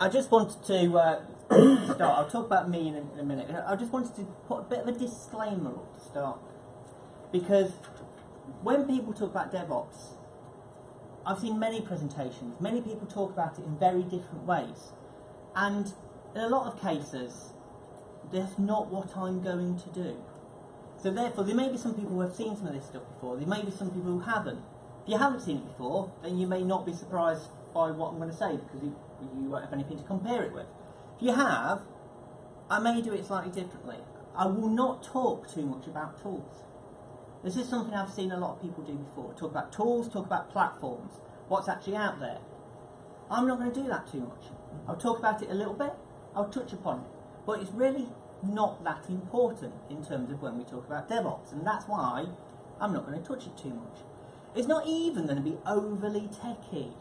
I just wanted to start. I'll talk about me in a minute. I just wanted to put a bit of a disclaimer up to start, because when people talk about DevOps, I've seen many presentations. Many people talk about it in very different ways, and in a lot of cases, that's not what I'm going to do. So therefore, there may be some people who have seen some of this stuff before. There may be some people who haven't. If you haven't seen it before, then you may not be surprised by what I'm going to say, because you won't have anything to compare it with. If you have, I may do it slightly differently. I will not talk too much about tools. This is something I've seen a lot of people do before. Talk about tools, talk about platforms, what's actually out there. I'm not going to do that too much. I'll talk about it a little bit, I'll touch upon it, but it's really not that important in terms of when we talk about DevOps, and that's why I'm not going to touch it too much. It's not even going to be overly techy.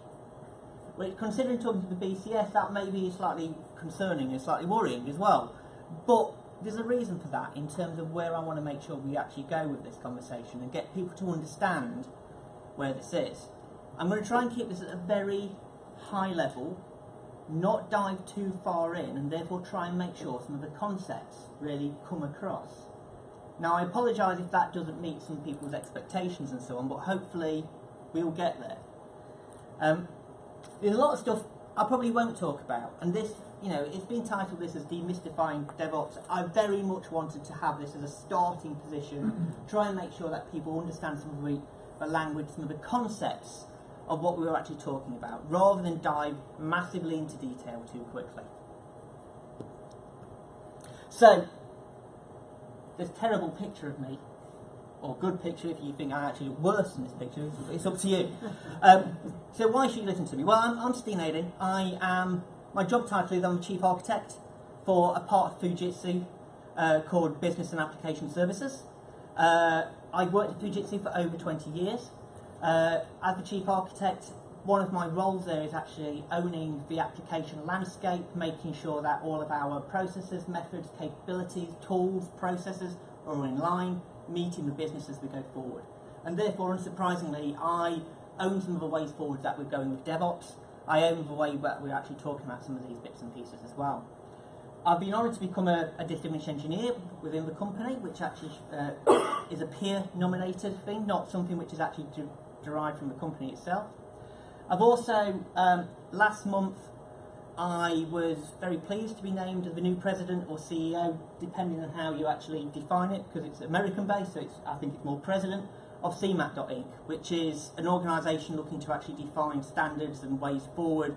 Well, considering talking to the BCS, that may be slightly concerning and slightly worrying as well, but there's a reason for that in terms of where I want to make sure we actually go with this conversation and get people to understand where this is. I'm going to try and keep this at a very high level, not dive too far in, and therefore try and make sure some of the concepts really come across. Now, I apologise if that doesn't meet some people's expectations and so on, but hopefully we'll get there. There's a lot of stuff I probably won't talk about, and this, it's been titled this as Demystifying DevOps. I very much wanted to have this as a starting position, try and make sure that people understand some of the language, some of the concepts of what we were actually talking about, rather than dive massively into detail too quickly. So, this terrible picture of me, or good picture if you think I actually look worse than this picture, it's up to you. So why should you listen to me? Well, I'm Ste Nadin. My job title is I'm the Chief Architect for a part of Fujitsu called Business and Application Services. I've worked at Fujitsu for over 20 years. As the Chief Architect, one of my roles there is actually owning the application landscape, making sure that all of our processes, methods, capabilities, tools, processes are in line, meeting the business as we go forward. And therefore, unsurprisingly, I own some of the ways forward that we're going with DevOps. I own the way that we're actually talking about some of these bits and pieces as well. I've been honoured to become a Distinguished Engineer within the company, which actually is a peer-nominated thing, not something which is actually derived from the company itself. I've also, last month, I was very pleased to be named as the new president or CEO, depending on how you actually define it, because it's American-based, so I think it's more president, of CMAT.Inc., which is an organisation looking to actually define standards and ways forward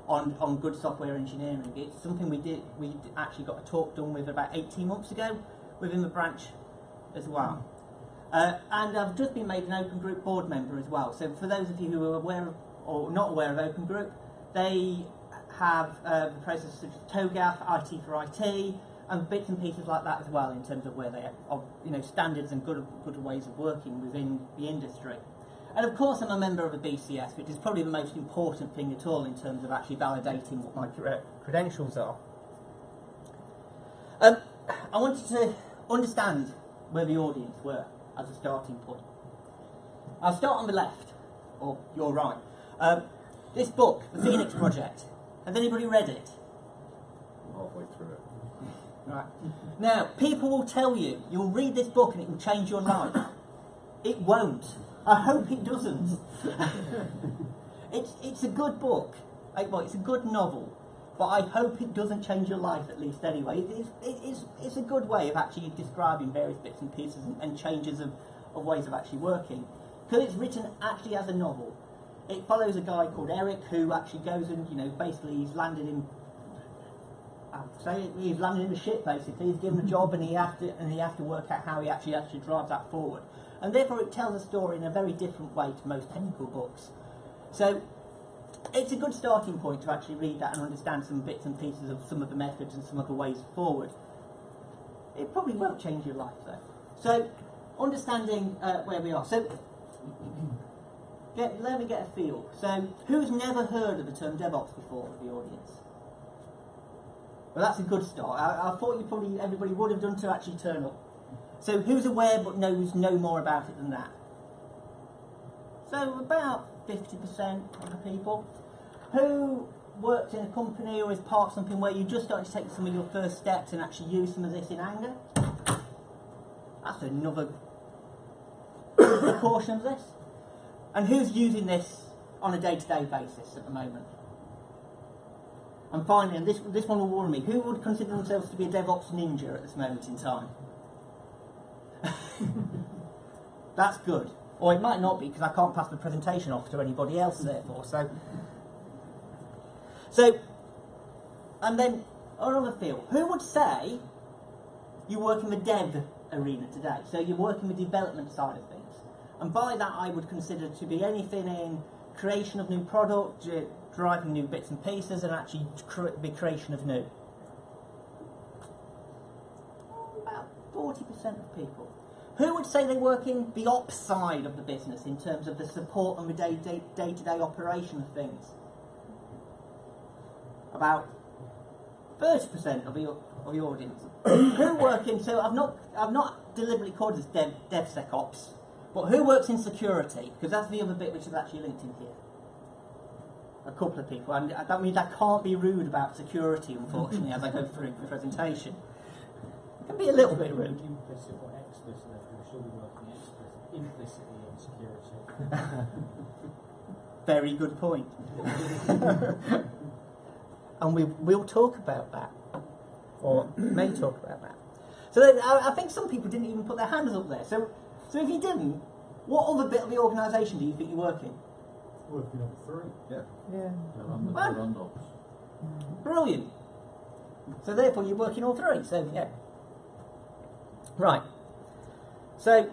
on good software engineering. It's something we actually got a talk done with about 18 months ago within the branch as well. And I've just been made an Open Group board member as well. So for those of you who are aware of, or not aware of Open Group, they have the processes such as TOGAF, IT for IT, and bits and pieces like that as well in terms of where they have, standards and good ways of working within the industry. And of course I'm a member of the BCS, which is probably the most important thing at all in terms of actually validating what my credentials are. I wanted to understand where the audience were as a starting point. I'll start on the left, or your right. This book, The Phoenix Project, has anybody read it? Halfway through it. Right. Now, people will tell you, you'll read this book and it will change your life. It won't. I hope it doesn't. It's a good book. It's a good novel, but I hope it doesn't change your life, at least anyway. It's a good way of actually describing various bits and pieces and changes of ways of actually working. Because it's written actually as a novel. It follows a guy called Eric who actually goes and, basically he's landed in the ship, basically. He's given a job and he has to work out how he actually drives that forward. And therefore it tells a story in a very different way to most technical books. So it's a good starting point to actually read that and understand some bits and pieces of some of the methods and some of the ways forward. It probably won't change your life though. So understanding where we are. So let me get a feel. So who's never heard of the term DevOps before of the audience? Well, that's a good start. I thought everybody would have done to actually turn up. So who's aware but knows no more about it than that? So about 50% of the people. Who worked in a company or is part of something where you just started to take some of your first steps and actually use some of this in anger? That's another proportion of this. And who's using this on a day-to-day basis at the moment? And finally, and this one will warn me, who would consider themselves to be a DevOps ninja at this moment in time? That's good. Or it might not be, because I can't pass the presentation off to anybody else, therefore. So, and then on another field, who would say you work in the dev arena today? So you're working with the development side of things. And by that I would consider to be anything in creation of new product, driving new bits and pieces, and actually the creation of new. About 40% of people. Who would say they work in the ops side of the business in terms of the support and the day-to-day operation of things? About 30% of the audience. Who work in? So I've not deliberately called this DevSecOps, but who works in security? Because that's the other bit which is actually linked in here. A couple of people, and that means I can't be rude about security, unfortunately, as I go through the presentation. It can be a little bit rude. Implicit or explicit, we should be working implicitly in security. Very good point. And we'll talk about that, or may talk about that. So I think some people didn't even put their hands up there. So if you didn't, what other bit of the organisation do you think you work in? Working on 3. Yeah. Well, They're on ops. brilliant. So therefore you're working all 3. So yeah. Right. So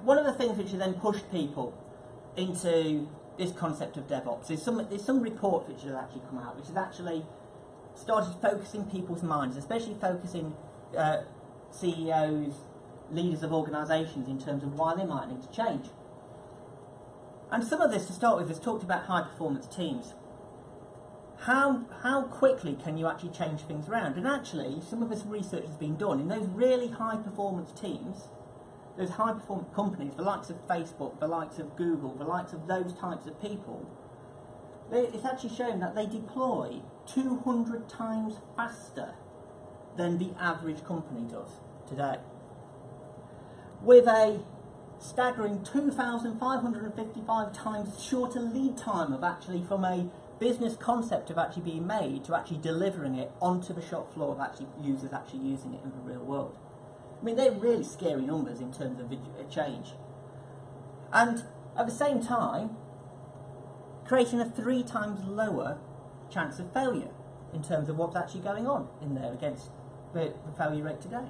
one of the things which has then pushed people into this concept of DevOps is there's some reports which have actually come out, which has actually started focusing people's minds, especially focusing CEOs, leaders of organisations in terms of why they might need to change. And some of this, to start with, is talked about high-performance teams. How quickly can you actually change things around? And actually, some of this research has been done in those really high-performance teams, those high-performance companies, the likes of Facebook, the likes of Google, the likes of those types of people. It's actually shown that they deploy 200 times faster than the average company does today, with a staggering 2,555 times shorter lead time of actually from a business concept of actually being made to actually delivering it onto the shop floor of actually users actually using it in the real world. I mean, they're really scary numbers in terms of change. And at the same time, creating a 3 times lower chance of failure in terms of what's actually going on in there against the failure rate today.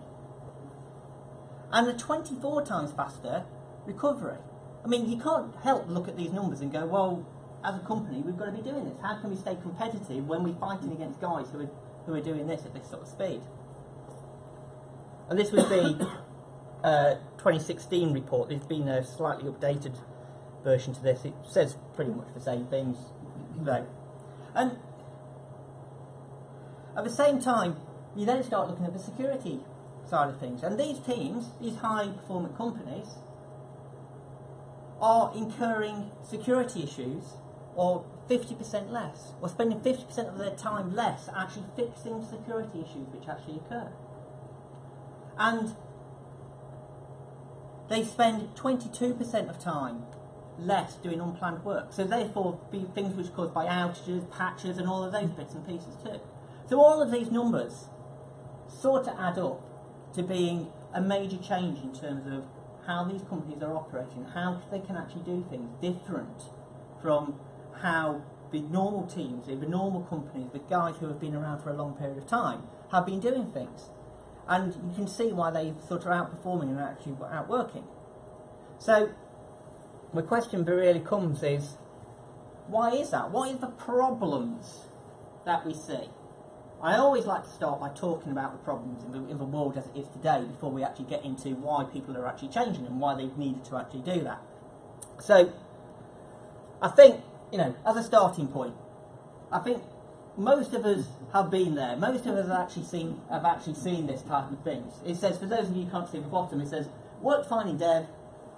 And a 24 times faster recovery. I mean, you can't help look at these numbers and go, well, as a company, we've got to be doing this. How can we stay competitive when we're fighting against guys who are doing this at this sort of speed? And this was the 2016 report. There's been a slightly updated version to this. It says pretty much the same things, though. And at the same time, you then start looking at the security side of things. And these teams, these high-performing companies, are incurring security issues or 50% less, or spending 50% of their time less actually fixing security issues which actually occur. And they spend 22% of time less doing unplanned work. So therefore, things which are caused by outages, patches, and all of those bits and pieces too. So all of these numbers sort of add up to being a major change in terms of how these companies are operating, how they can actually do things different from how the normal teams, the normal companies, the guys who have been around for a long period of time have been doing things. And you can see why they sort of outperforming and actually outworking. So the question that really comes is, why is that? What is the problems that we see? I always like to start by talking about the problems in the world as it is today before we actually get into why people are actually changing and why they've needed to actually do that. So I think, as a starting point, I think most of us have been there. Most of us have actually seen this type of things. It says, for those of you who can't see the bottom, it says, work fine in dev,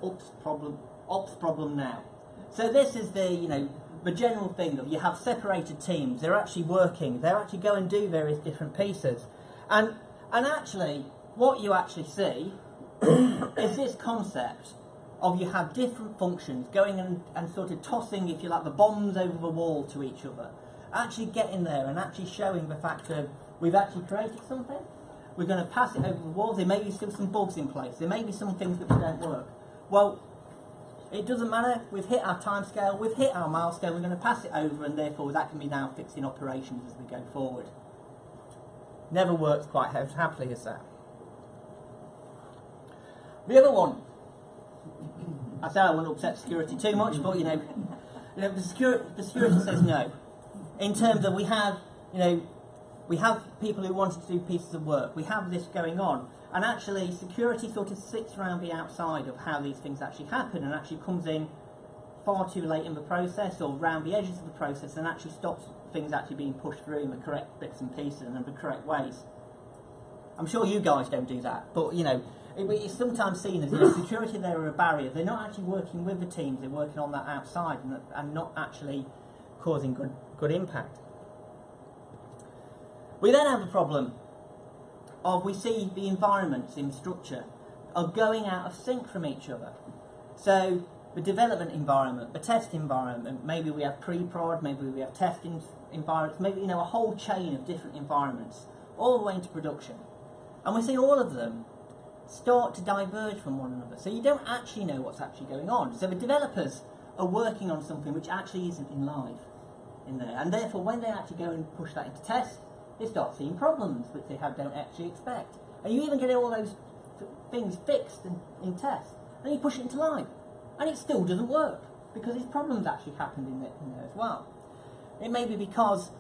ops problem now. So this is the general thing of you have separated teams. They're actually working. They actually go and do various different pieces, and actually what you actually see is this concept of you have different functions going and sort of tossing, if you like, the bombs over the wall to each other. Actually getting there and actually showing the fact that we've actually created something. We're going to pass it over the wall. There may be still some bugs in place. There may be some things which don't work. Well, it doesn't matter. We've hit our timescale. We've hit our milestone. We're going to pass it over, and therefore that can be now fixed in operations as we go forward. Never works quite as happily as that. The other one. I said I wouldn't upset security too much, but the security says no. In terms of we have people who wanted to do pieces of work. We have this going on, and actually security sort of sits around the outside of how these things actually happen, and actually comes in far too late in the process or around the edges of the process, and actually stops things actually being pushed through in the correct bits and pieces and in the correct ways. I'm sure you guys don't do that, but it's sometimes seen as security there are a barrier. They're not actually working with the teams. They're working on that outside and not actually causing good impact. We then have the problem of we see the environments in structure are going out of sync from each other. So the development environment, the test environment, maybe we have pre-prod, maybe we have testing environments, maybe a whole chain of different environments, all the way into production. And we see all of them start to diverge from one another. So you don't actually know what's actually going on. So the developers are working on something which actually isn't in live in there. And therefore when they actually go and push that into test, they start seeing problems which they don't actually expect. And you even get all those things fixed in test, and you push it into live, and it still doesn't work, because these problems actually happened in there as well. It may be because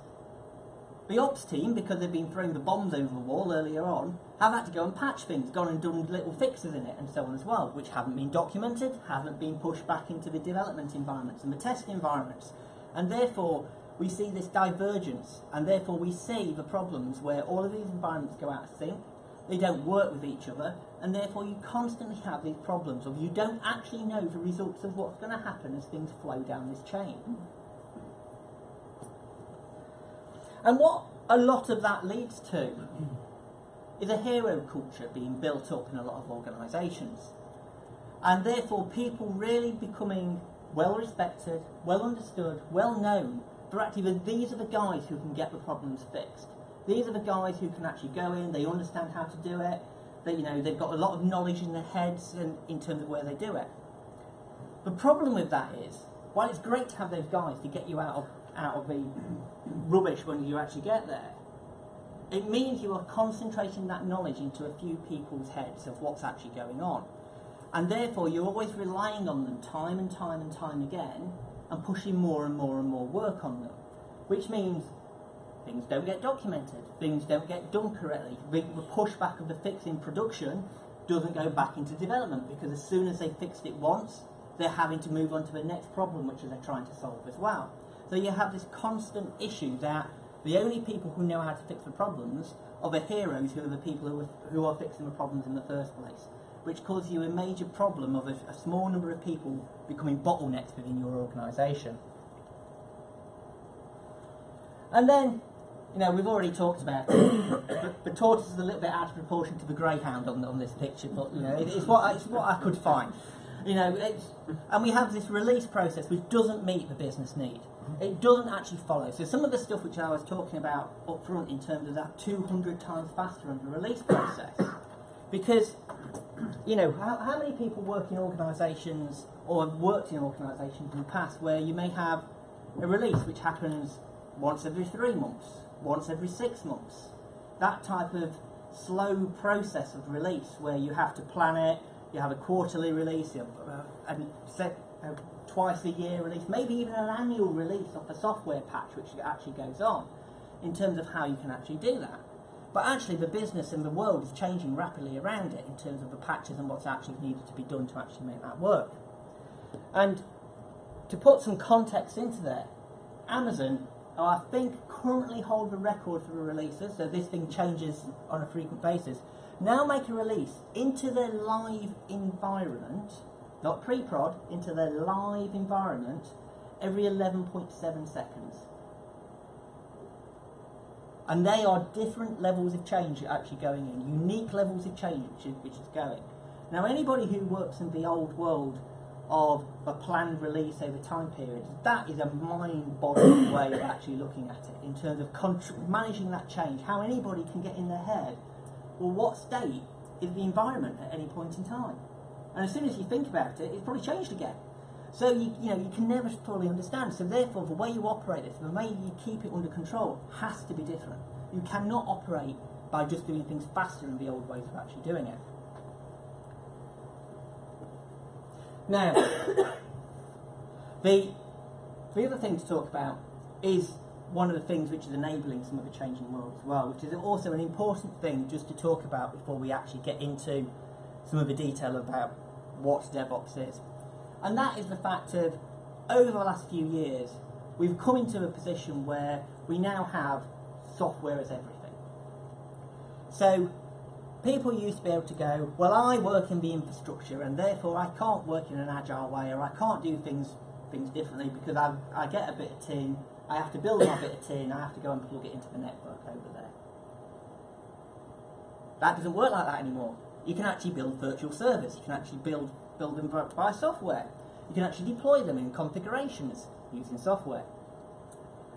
the ops team, because they've been throwing the bombs over the wall earlier on, have had to go and patch things, gone and done little fixes in it and so on as well, which haven't been documented, haven't been pushed back into the development environments and the test environments. And therefore we see this divergence, and therefore we see the problems where all of these environments go out of sync, they don't work with each other, and therefore you constantly have these problems of you don't actually know the results of what's going to happen as things flow down this chain. And what a lot of that leads to is a hero culture being built up in a lot of organisations, and therefore people really becoming well respected, well understood, well known. These are the guys who can get the problems fixed. These are the guys who can actually go in, they understand how to do it, they've got a lot of knowledge in their heads and in terms of where they do it. The problem with that is, while it's great to have those guys to get you out of the rubbish when you actually get there, it means you are concentrating that knowledge into a few people's heads of what's actually going on. And therefore you're always relying on them time and time and time again, and pushing more and more and more work on them, which means things don't get documented, things don't get done correctly. The pushback of the fix in production doesn't go back into development, because as soon as they fixed it once, they're having to move on to the next problem which they're trying to solve as well. So you have this constant issue that the only people who know how to fix the problems are the heroes, who are the people who are fixing the problems in the first place, which causes you a major problem of a small number of people becoming bottlenecks within your organisation. And then, we've already talked about it. The tortoise is a little bit out of proportion to the greyhound on this picture, but it's what I could find. And we have this release process which doesn't meet the business need. It doesn't actually follow. So some of the stuff which I was talking about up front in terms of that 200 times faster on the release process, because how many people work in organisations or have worked in organisations in the past where you may have a release which happens once every 3 months, once every 6 months, that type of slow process of release where you have to plan it, you have a quarterly release, and twice a year release, maybe even an annual release of a software patch which actually goes on in terms of how you can actually do that. But actually the business and the world is changing rapidly around it in terms of the patches and what's actually needed to be done to actually make that work. And to put some context into there, Amazon, I think, currently hold the record for the releases, so this thing changes on a frequent basis, now make a release into their live environment not pre-prod, into their live environment every 11.7 seconds. And they are different levels of change actually going in, unique levels of change which is going. Now, anybody who works in the old world of a planned release over time periods, that is a mind-boggling way of actually looking at it in terms of managing that change, how anybody can get in their head, well, what state is the environment at any point in time? And as soon as you think about it, it's probably changed again. So you can never fully understand. So therefore, the way you operate this, the way you keep it under control, has to be different. You cannot operate by just doing things faster than the old ways of actually doing it. Now, the other thing to talk about is one of the things which is enabling some of the changing world as well, which is also an important thing just to talk about before we actually get into some of the detail about what DevOps is. And that is the fact of, over the last few years, we've come into a position where we now have software as everything. So people used to be able to go, well, I work in the infrastructure and therefore I can't work in an agile way, or I can't do things differently because I get a bit of tin, I have to build my bit of tin, I have to go and plug it into the network over there. That doesn't work like that anymore. You can actually build virtual servers, you can actually build them by software. You can actually deploy them in configurations using software.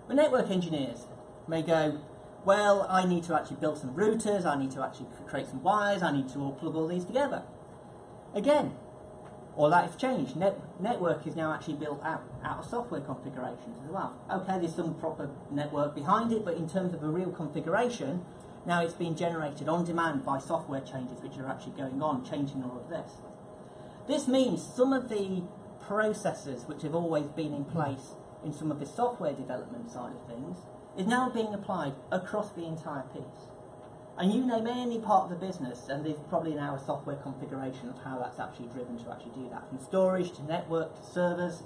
The network engineers may go, well, I need to actually build some routers, I need to actually create some wires, I need to plug all these together. Again, all that has changed. Network is now actually built out of software configurations as well. Okay, there's some proper network behind it, but in terms of a real configuration, now it's being generated on demand by software changes which are actually going on, changing all of this. This means some of the processes which have always been in place in some of the software development side of things is now being applied across the entire piece. And you name any part of the business, and there's probably now a software configuration of how that's actually driven to actually do that, from storage to network to servers,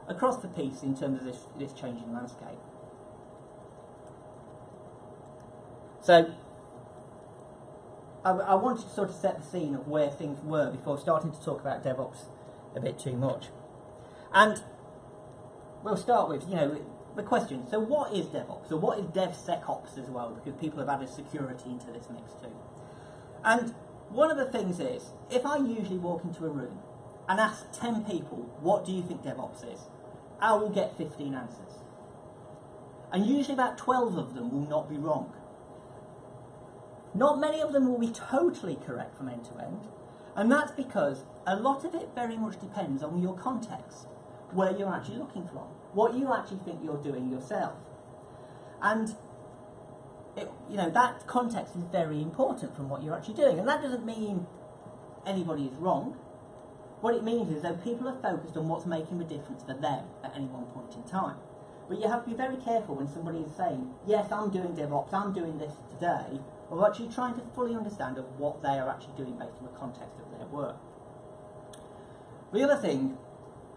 across the piece in terms of this changing landscape. So, I wanted to sort of set the scene of where things were before starting to talk about DevOps a bit too much. And we'll start with, the question, so what is DevOps? So what is DevSecOps as well? Because people have added security into this mix too. And one of the things is, if I usually walk into a room and ask 10 people, what do you think DevOps is? I will get 15 answers. And usually about 12 of them will not be wrong. Not many of them will be totally correct from end to end, and that's because a lot of it very much depends on your context, where you're actually looking from, what you actually think you're doing yourself. And that context is very important from what you're actually doing, and that doesn't mean anybody is wrong. What it means is that people are focused on what's making the difference for them at any one point in time. But you have to be very careful when somebody is saying, yes, I'm doing DevOps, I'm doing this today, or actually trying to fully understand of what they are actually doing based on the context of their work. The other thing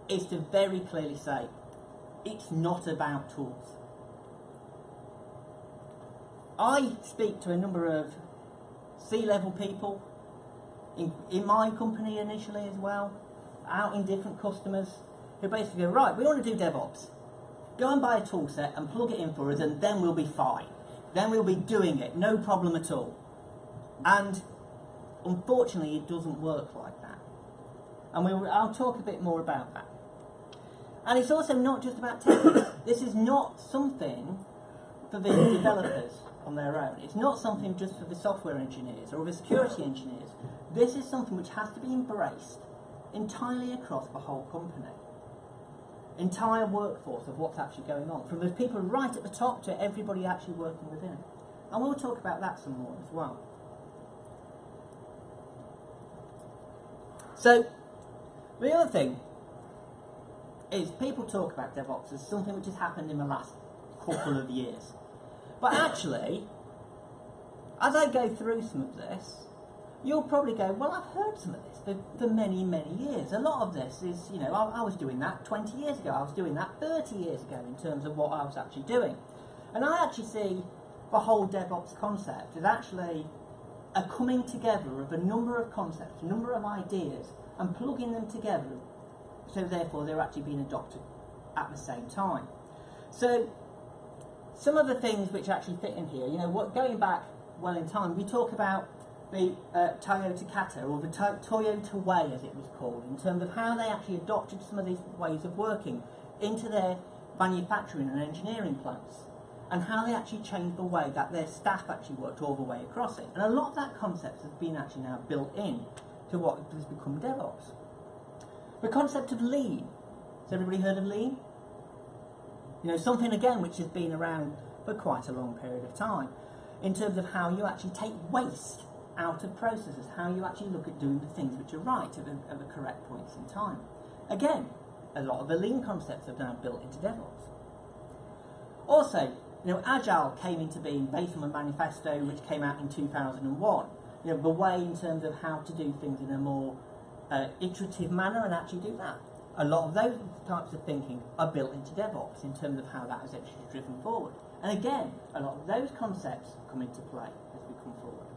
is to very clearly say, it's not about tools. I speak to a number of C-level people, in my company initially as well, out in different customers, who basically go, right, we want to do DevOps. Go and buy a tool set and plug it in for us, and then we'll be fine. Then we'll be doing it, no problem at all. And unfortunately, it doesn't work like that. And I'll talk a bit more about that. And it's also not just about techniques. This is not something for the developers on their own. It's not something just for the software engineers or the security engineers. This is something which has to be embraced entirely across the whole company. Entire workforce of what's actually going on, from the people right at the top to everybody actually working within it. And we'll talk about that some more as well. So, the other thing is people talk about DevOps as something which has happened in the last couple of years. But actually, as I go through some of this, you'll probably go, well, I've heard some of this for many, many years. A lot of this is, I was doing that 20 years ago. I was doing that 30 years ago in terms of what I was actually doing. And I actually see the whole DevOps concept as actually a coming together of a number of concepts, a number of ideas, and plugging them together, so therefore they're actually being adopted at the same time. So some of the things which actually fit in here, going back well in time, we talk about the Toyota Kata, or the Toyota Way as it was called, in terms of how they actually adopted some of these ways of working into their manufacturing and engineering plants, and how they actually changed the way that their staff actually worked all the way across it. And a lot of that concept has been actually now built in to what has become DevOps. The concept of lean. Has everybody heard of lean? Something again which has been around for quite a long period of time, in terms of how you actually take waste out of processes, how you actually look at doing the things which are right at the correct points in time. Again, a lot of the lean concepts are now built into DevOps. Also, Agile came into being based on a manifesto which came out in 2001. The way in terms of how to do things in a more iterative manner and actually do that. A lot of those types of thinking are built into DevOps in terms of how that is actually driven forward. And again, a lot of those concepts come into play as we come forward.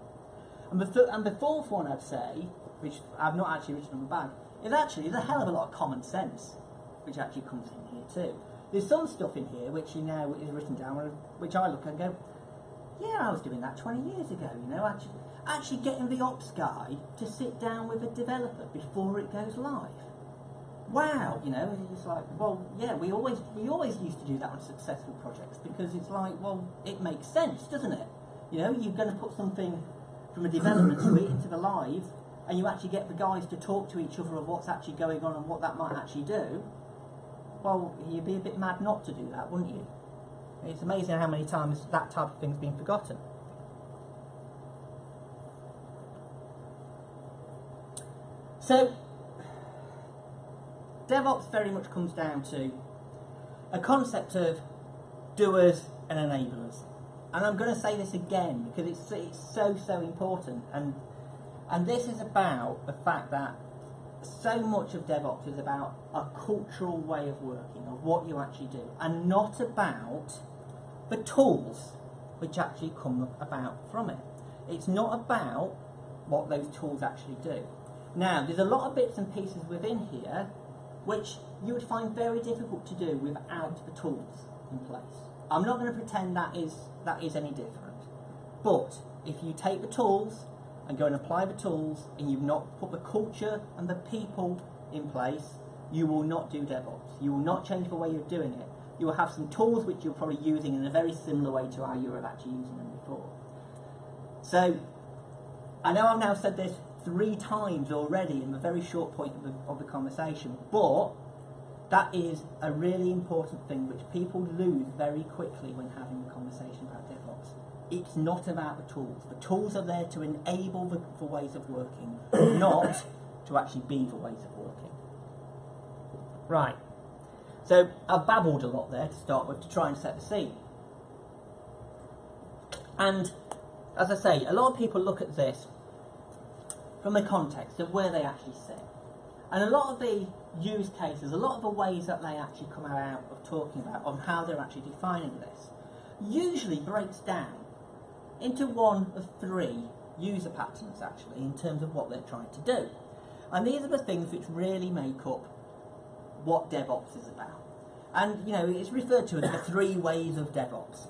And the fourth one I'd say, which I've not actually written on the back, is actually there's a hell of a lot of common sense which actually comes in here too. There's some stuff in here which now is written down, which I look and go, yeah, I was doing that 20 years ago, actually getting the ops guy to sit down with a developer before it goes live. Wow, it's like, well, yeah, we always used to do that on successful projects, because it's like, well, it makes sense, doesn't it? You're going to put something from a development suite into the live, and you actually get the guys to talk to each other of what's actually going on and what that might actually do. Well, you'd be a bit mad not to do that, wouldn't you? It's amazing how many times that type of thing's been forgotten. So, DevOps very much comes down to a concept of doers and enablers. And I'm going to say this again because it's so important. And this is about the fact that so much of DevOps is about a cultural way of working, of what you actually do, and not about the tools which actually come about from it. It's not about what those tools actually do. Now, there's a lot of bits and pieces within here which you would find very difficult to do without the tools in place. I'm not going to pretend that is any different. But if you take the tools and go and apply the tools, and you've not put the culture and the people in place, you will not do DevOps. You will not change the way you're doing it. You will have some tools which you're probably using in a very similar way to how you were actually using them before. So, I know I've now said this 3 times already in the very short point of the conversation, but that is a really important thing which people lose very quickly when having a conversation about DevOps. It's not about the tools. The tools are there to enable the ways of working, not to actually be the ways of working. Right. So I've babbled a lot there to start with to try and set the scene. And as I say, a lot of people look at this from the context of where they actually sit. And a lot of the use cases, a lot of the ways that they actually come out of talking about on how they're actually defining this, usually breaks down into one of 3 user patterns actually in terms of what they're trying to do. And these are the things which really make up what DevOps is about. And it's referred to as the 3 ways of DevOps.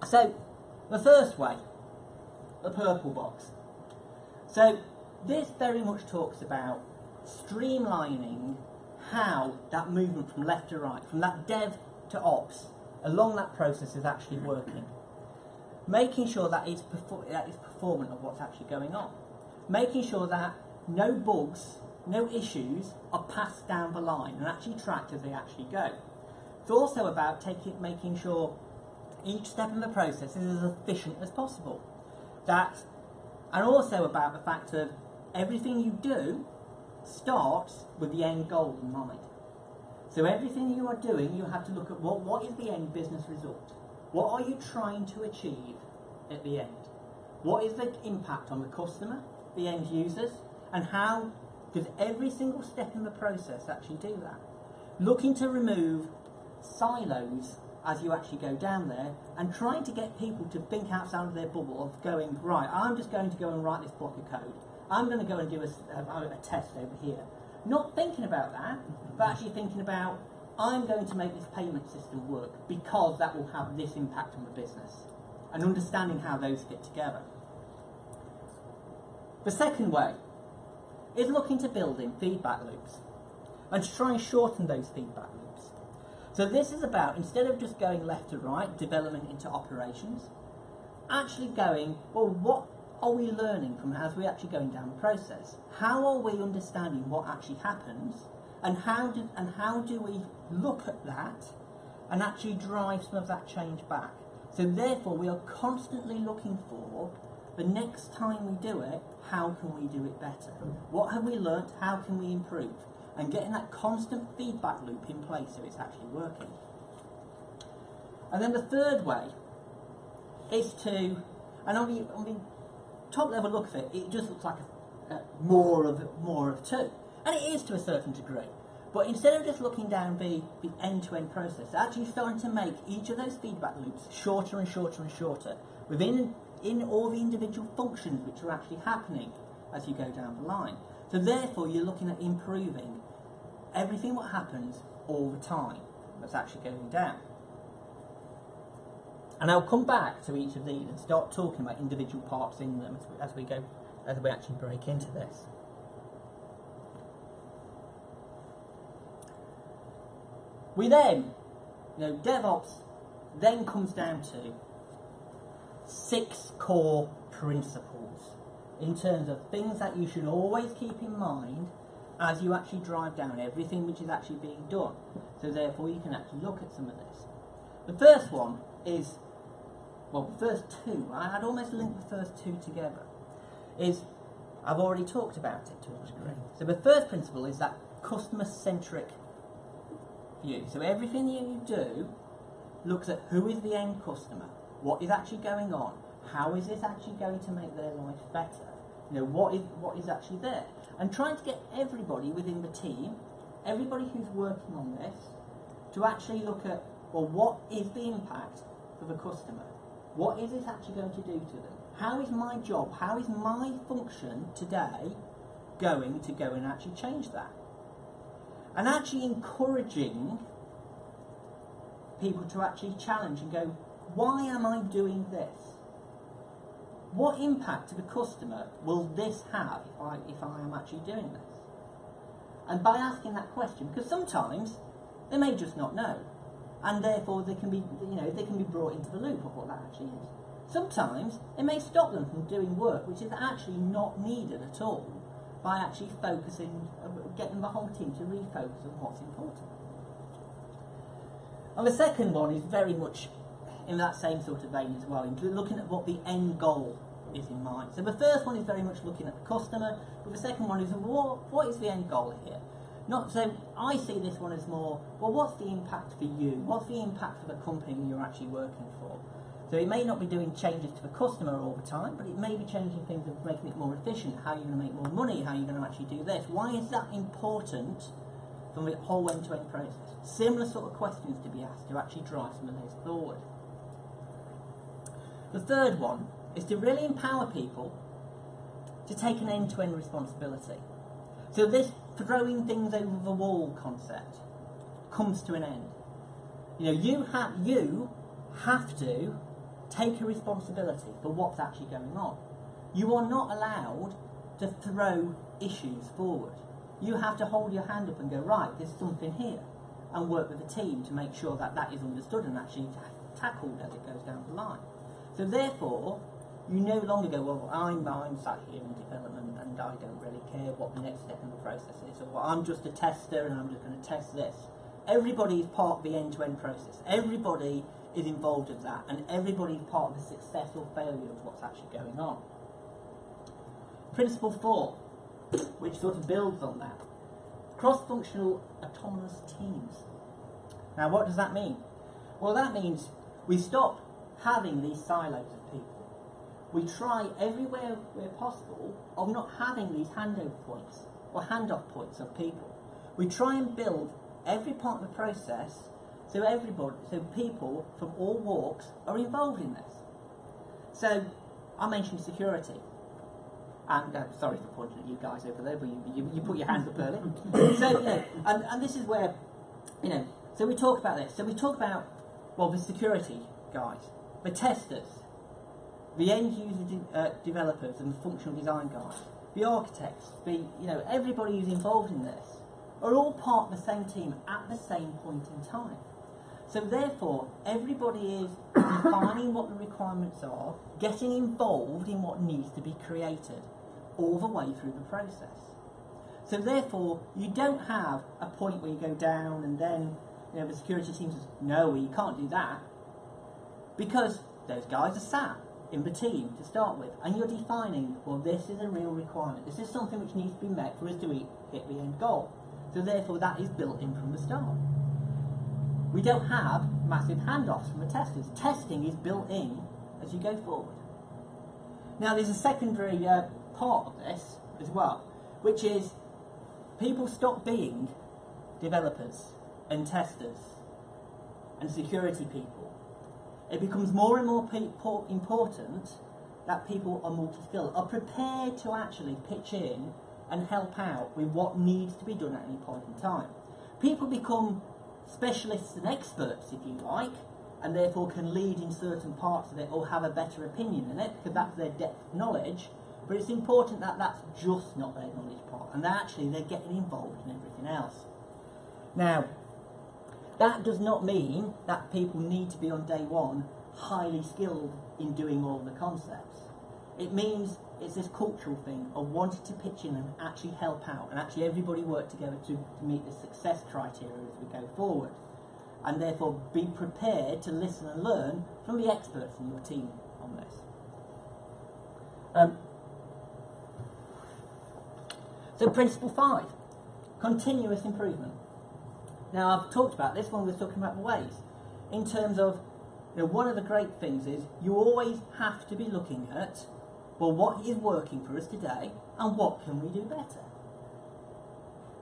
So the first way, the purple box. So this very much talks about streamlining how that movement from left to right, from that dev to ops, along that process is actually working. Making sure that it's performant of what's actually going on. Making sure that no bugs, no issues are passed down the line and actually tracked as they actually go. It's also about making sure each step in the process is as efficient as possible. And also about the fact of everything you do starts with the end goal in mind. So everything you are doing, you have to look at what is the end business result? What are you trying to achieve at the end? What is the impact on the customer, the end users, and how does every single step in the process actually do that? Looking to remove silos as you actually go down there, and trying to get people to think outside of their bubble of going, right, I'm just going to go and write this block of code, I'm going to go and do a test over here. Not thinking about that, but actually thinking about, I'm going to make this payment system work because that will have this impact on the business. And understanding how those fit together. The second way is looking to build in feedback loops and to try and shorten those feedback loops. So this is about, instead of just going left to right, development into operations, actually going, well, what are we learning from as we're actually going down the process? How are we understanding what actually happens, and how do we look at that and actually drive some of that change back? So therefore we are constantly looking for, the next time we do it, how can we do it better? What have we learnt? How can we improve? And getting that constant feedback loop in place so it's actually working. And then the third way is to, and on the top level look of it, it just looks like more of two. And it is to a certain degree. But instead of just looking down the end-to-end process, actually starting to make each of those feedback loops shorter and shorter and shorter within all the individual functions which are actually happening as you go down the line. So therefore you're looking at improving everything what happens all the time that's actually going down. And I'll come back to each of these and start talking about individual parts in them as we actually break into this. We then, DevOps then comes down to 6 core principles in terms of things that you should always keep in mind as you actually drive down everything which is actually being done. So therefore you can actually look at some of this. The first one is, well, the first two, I'd almost link the first two together, is, I've already talked about it to a degree. So the first principle is that customer-centric view. So everything you do looks at who is the end customer, what is actually going on, how is this actually going to make their life better, what is actually there, and trying to get everybody within the team, everybody who's working on this, to actually look at, well, what is the impact for the customer? What is this actually going to do to them? How is my job, how is my function today going to go and actually change that? And actually encouraging people to actually challenge and go, why am I doing this? What impact to the customer will this have if I am actually doing this? And by asking that question, because sometimes they may just not know, and therefore they can be brought into the loop of what that actually is. Sometimes it may stop them from doing work which is actually not needed at all, by actually focusing, getting the whole team to refocus on what's important. And the second one is very much in that same sort of vein as well, looking at what the end goal is in mind. So the first one is very much looking at the customer, but the second one is, what is the end goal here? So I see this one as more, well, what's the impact for you? What's the impact for the company you're actually working for? So it may not be doing changes to the customer all the time, but it may be changing things and making it more efficient, how you're going to make more money, how you're going to actually do this. Why is that important from the whole end-to-end process? Similar sort of questions to be asked to actually drive some of those forward. The third one is to really empower people to take an end-to-end responsibility. So this throwing things over the wall concept comes to an end. You have to take a responsibility for what's actually going on. You are not allowed to throw issues forward. You have to hold your hand up and go, right, there's something here, and work with the team to make sure that that is understood and actually tackled as it goes down the line. So therefore, you no longer go, well, I'm sat here in development and I don't really care what the next step in the process is, or well, I'm just a tester and I'm just going to test this. Everybody is part of the end-to-end process. Everybody is involved in that, and everybody is part of the success or failure of what's actually going on. Principle 4, which sort of builds on that. Cross-functional autonomous teams. Now what does that mean? Well, that means we stop having these silos of people. We try everywhere where possible of not having these handover points or handoff points of people. We try and build every part of the process so people from all walks are involved in this. So I mentioned security. And sorry for pointing at you guys over there, but you put your hands up early. So, and this is where, so we talk about this. So we talk about, well, the security guys, the testers, the end user developers and the functional design guys, the architects, everybody who's involved in this are all part of the same team at the same point in time. So therefore, everybody is defining what the requirements are, getting involved in what needs to be created, all the way through the process. So therefore, you don't have a point where you go down and then the security team says, no, you can't do that, because those guys are sat in the team to start with, and you're defining, well, this is a real requirement. This is something which needs to be met for us to hit the end goal. So therefore, that is built in from the start. We don't have massive handoffs from the testers. Testing is built in as you go forward. Now, there's a secondary part of this as well, which is people stop being developers and testers and security people. It becomes more and more important that people are multi-skilled, are prepared to actually pitch in and help out with what needs to be done at any point in time. People become specialists and experts, if you like, and therefore can lead in certain parts of it or have a better opinion in it, because that's their depth of knowledge. But it's important that that's just not their knowledge part, and that actually they're getting involved in everything else. Now, that does not mean that people need to be on day one highly skilled in doing all the concepts. It means it's this cultural thing of wanting to pitch in and actually help out, and actually everybody work together to meet the success criteria as we go forward, and therefore be prepared to listen and learn from the experts in your team on this. So principle 5, continuous improvement. Now, I've talked about this when we were talking about the ways, in terms of, one of the great things is you always have to be looking at, well, what is working for us today and what can we do better?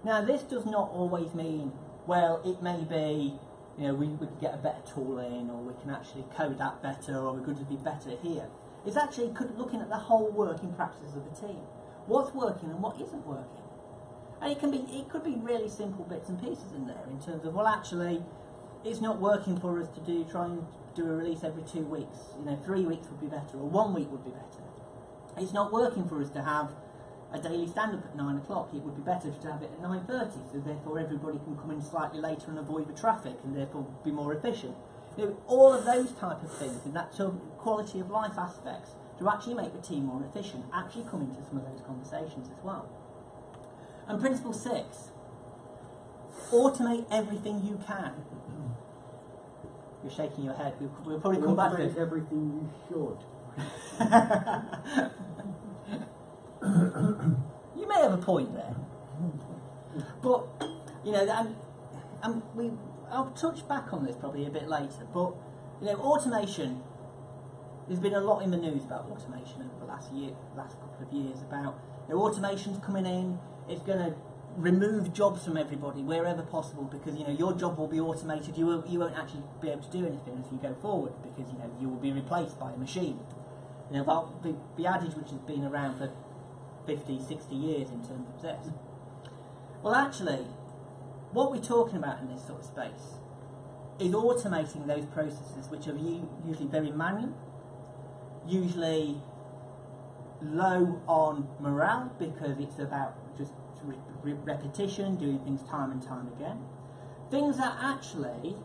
Now, this does not always mean, well, it may be, we could get a better tool in, or we can actually code that better, or we could just be better here. It's actually looking at the whole working practices of the team. What's working and what isn't working? And it could be really simple bits and pieces in there in terms of, well, actually, it's not working for us to try and do a release every 2 weeks. 3 weeks would be better, or 1 week would be better. It's not working for us to have a daily stand-up at 9 o'clock. It would be better to have it at 9:30, so therefore everybody can come in slightly later and avoid the traffic, and therefore be more efficient. All of those type of things, and that sort of quality of life aspects, to actually make the team more efficient, actually come into some of those conversations as well. And principle 6, automate everything you can. You're shaking your head. We'll probably come back to it. Everything you should. You may have a point there, but I'll touch back on this probably a bit later. But automation. There's been a lot in the news about automation over the last couple of years. About automation's coming in. It's going to remove jobs from everybody wherever possible, because your job will be automated. You won't actually be able to do anything as you go forward, because you will be replaced by a machine. The adage which has been around for 50, 60 years in terms of this. Well, actually, what we're talking about in this sort of space is automating those processes which are usually very manual, usually low on morale, because it's about just repetition, doing things time and time again. Things that actually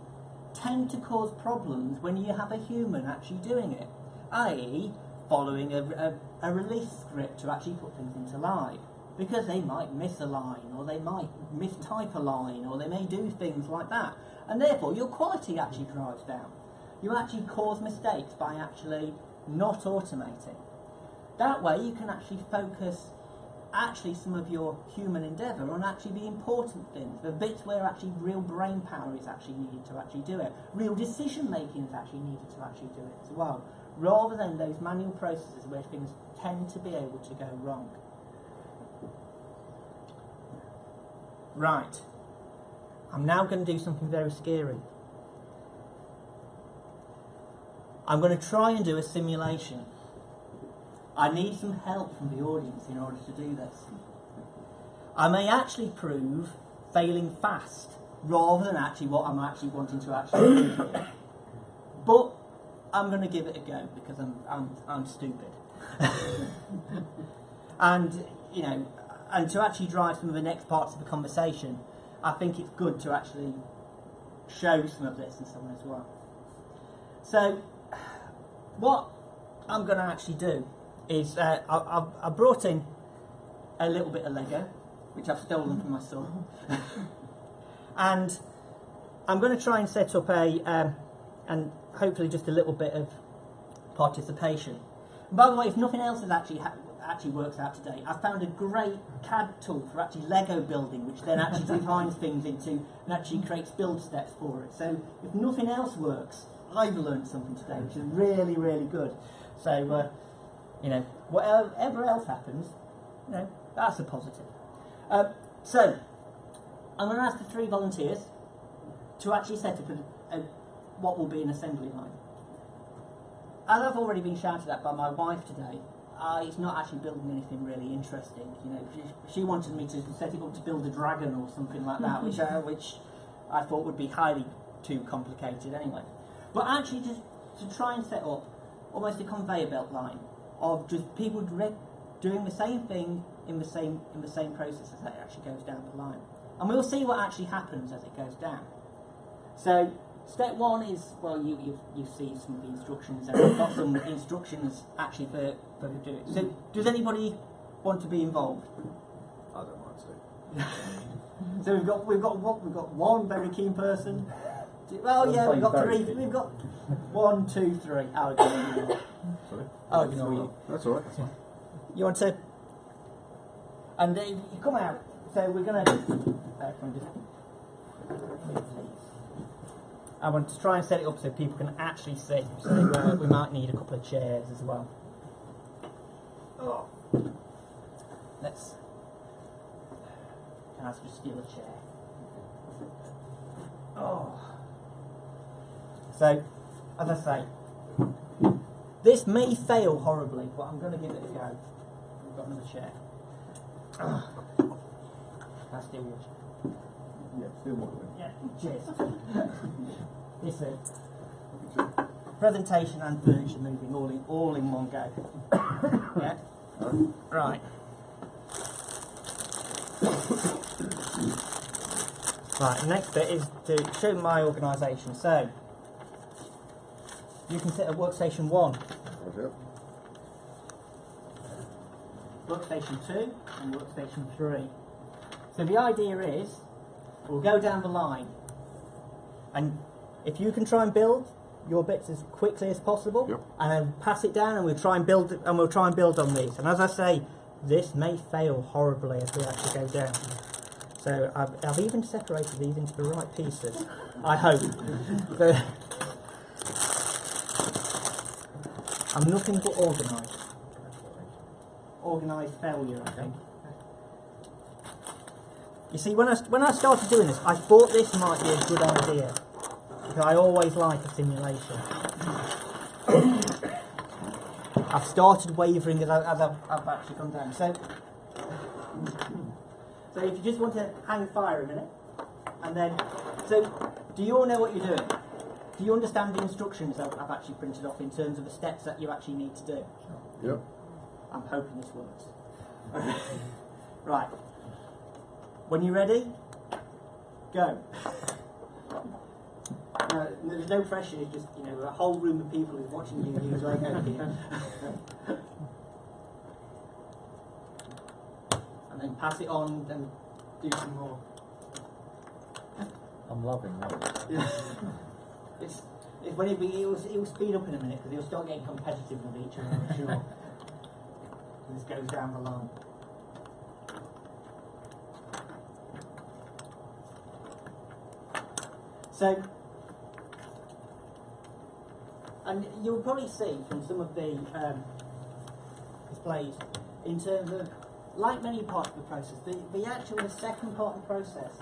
tend to cause problems when you have a human actually doing it, i.e. following a release script to actually put things into live, because they might miss a line, or they might mistype a line, or they may do things like that, and therefore your quality actually drives down. You actually cause mistakes by actually not automating. That way you can actually focus some of your human endeavour on actually the important things, the bits where actually real brain power is actually needed to actually do it, real decision making is actually needed to actually do it as well, rather than those manual processes where things tend to be able to go wrong. Right, I'm now going to do something very scary. I'm going to try and do a simulation. I need some help from the audience in order to do this. I may actually prove failing fast rather than actually what I'm actually wanting to actually do. But I'm going to give it a go because I'm stupid. And and to actually drive some of the next parts of the conversation, I think it's good to actually show some of this and so on as well. So what I'm going to actually do is I brought in a little bit of Lego, which I've stolen from my son, and I'm going to try and set up and hopefully just a little bit of participation. And by the way, if nothing else has actually works out today, I found a great CAD tool for actually Lego building, which then actually defines things into and actually creates build steps for it. So if nothing else works, I've learned something today, which is really, really good. So whatever else happens, that's a positive. So I'm going to ask the 3 volunteers to actually set up what will be an assembly line. As I've already been shouted at by my wife today, it's not actually building anything really interesting. She wanted me to set it up to build a dragon or something like that, which I thought would be highly too complicated anyway. But actually, just to try and set up almost a conveyor belt line of just people doing the same thing in the same process as it actually goes down the line, and we'll see what actually happens as it goes down. So step 1 is, well, you see some of the instructions, and I've got some instructions actually for doing it. So does anybody want to be involved? I don't mind, Steve. So we've got one very keen person. Well, yeah, we've got 3. We've got 1, 2, 3. I'll ignore you. Sorry? I'll ignore you. That's all right. That's fine. You want to? And you come out. So we're going to. I want to try and set it up so people can actually sit. So we might need a couple of chairs as well. Oh. Let's. Can I just steal a chair? Oh. So, as I say, this may fail horribly, but I'm going to give it a go. We've got another chair. Can I steal your chair? Yeah, still more. Yeah, cheers. This is presentation and furniture moving all in one go. Yeah? Right. Right, the next bit is to show my organisation. So, you can set up workstation 1, workstation 2, and workstation 3. So the idea is, we'll go down the line, and if you can try and build your bits as quickly as possible, and then pass it down, and we'll try and build on these. And as I say, this may fail horribly as we actually go down. So I've even separated these into the right pieces. I hope. So, I'm nothing but organised. Organised failure, I think. You see, when I started doing this, I thought this might be a good idea, because I always like a simulation. I've started wavering as I've actually come down. So if you just want to hang fire a minute, and then, so do you all know what you're doing? Do you understand the instructions that I've actually printed off in terms of the steps that you actually need to do? Yep. I'm hoping this works. Right. When you're ready, go. There's no pressure, it's just, a whole room of people is watching you use Lego here. And then pass it on and do some more. I'm loving that. It's when it'll speed up in a minute, because he'll start getting competitive with each other, I'm sure. This goes down the line. So, and you'll probably see from some of the displays, in terms of, like many parts of the process, the second part of the process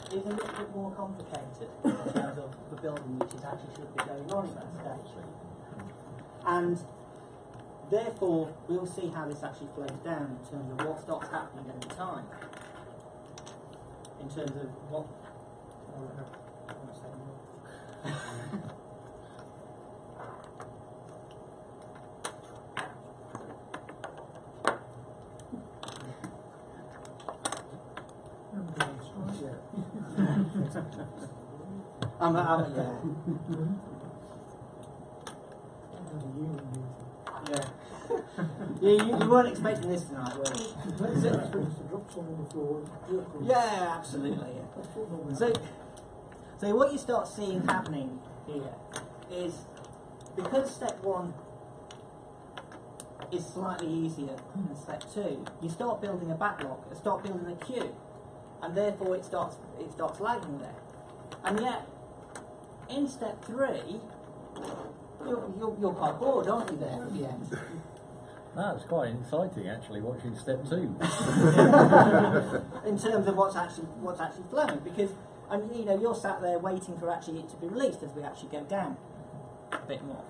is a little bit more complicated in terms of the building, which is actually should be going on at that stage. And therefore, we'll see how this actually flows down in terms of what starts happening over time. In terms of what. You weren't expecting this tonight, were you? Yeah, absolutely. Yeah. So what you start seeing happening here is, because step 1 is slightly easier than step 2, you start building a backlog, start building a queue, and therefore it starts lagging there. And yet, in step 3, you're quite bored, aren't you? There at the end. No, it's quite exciting actually watching step 2. In terms of what's actually flowing, because you're sat there waiting for actually it to be released as we actually go down a bit more.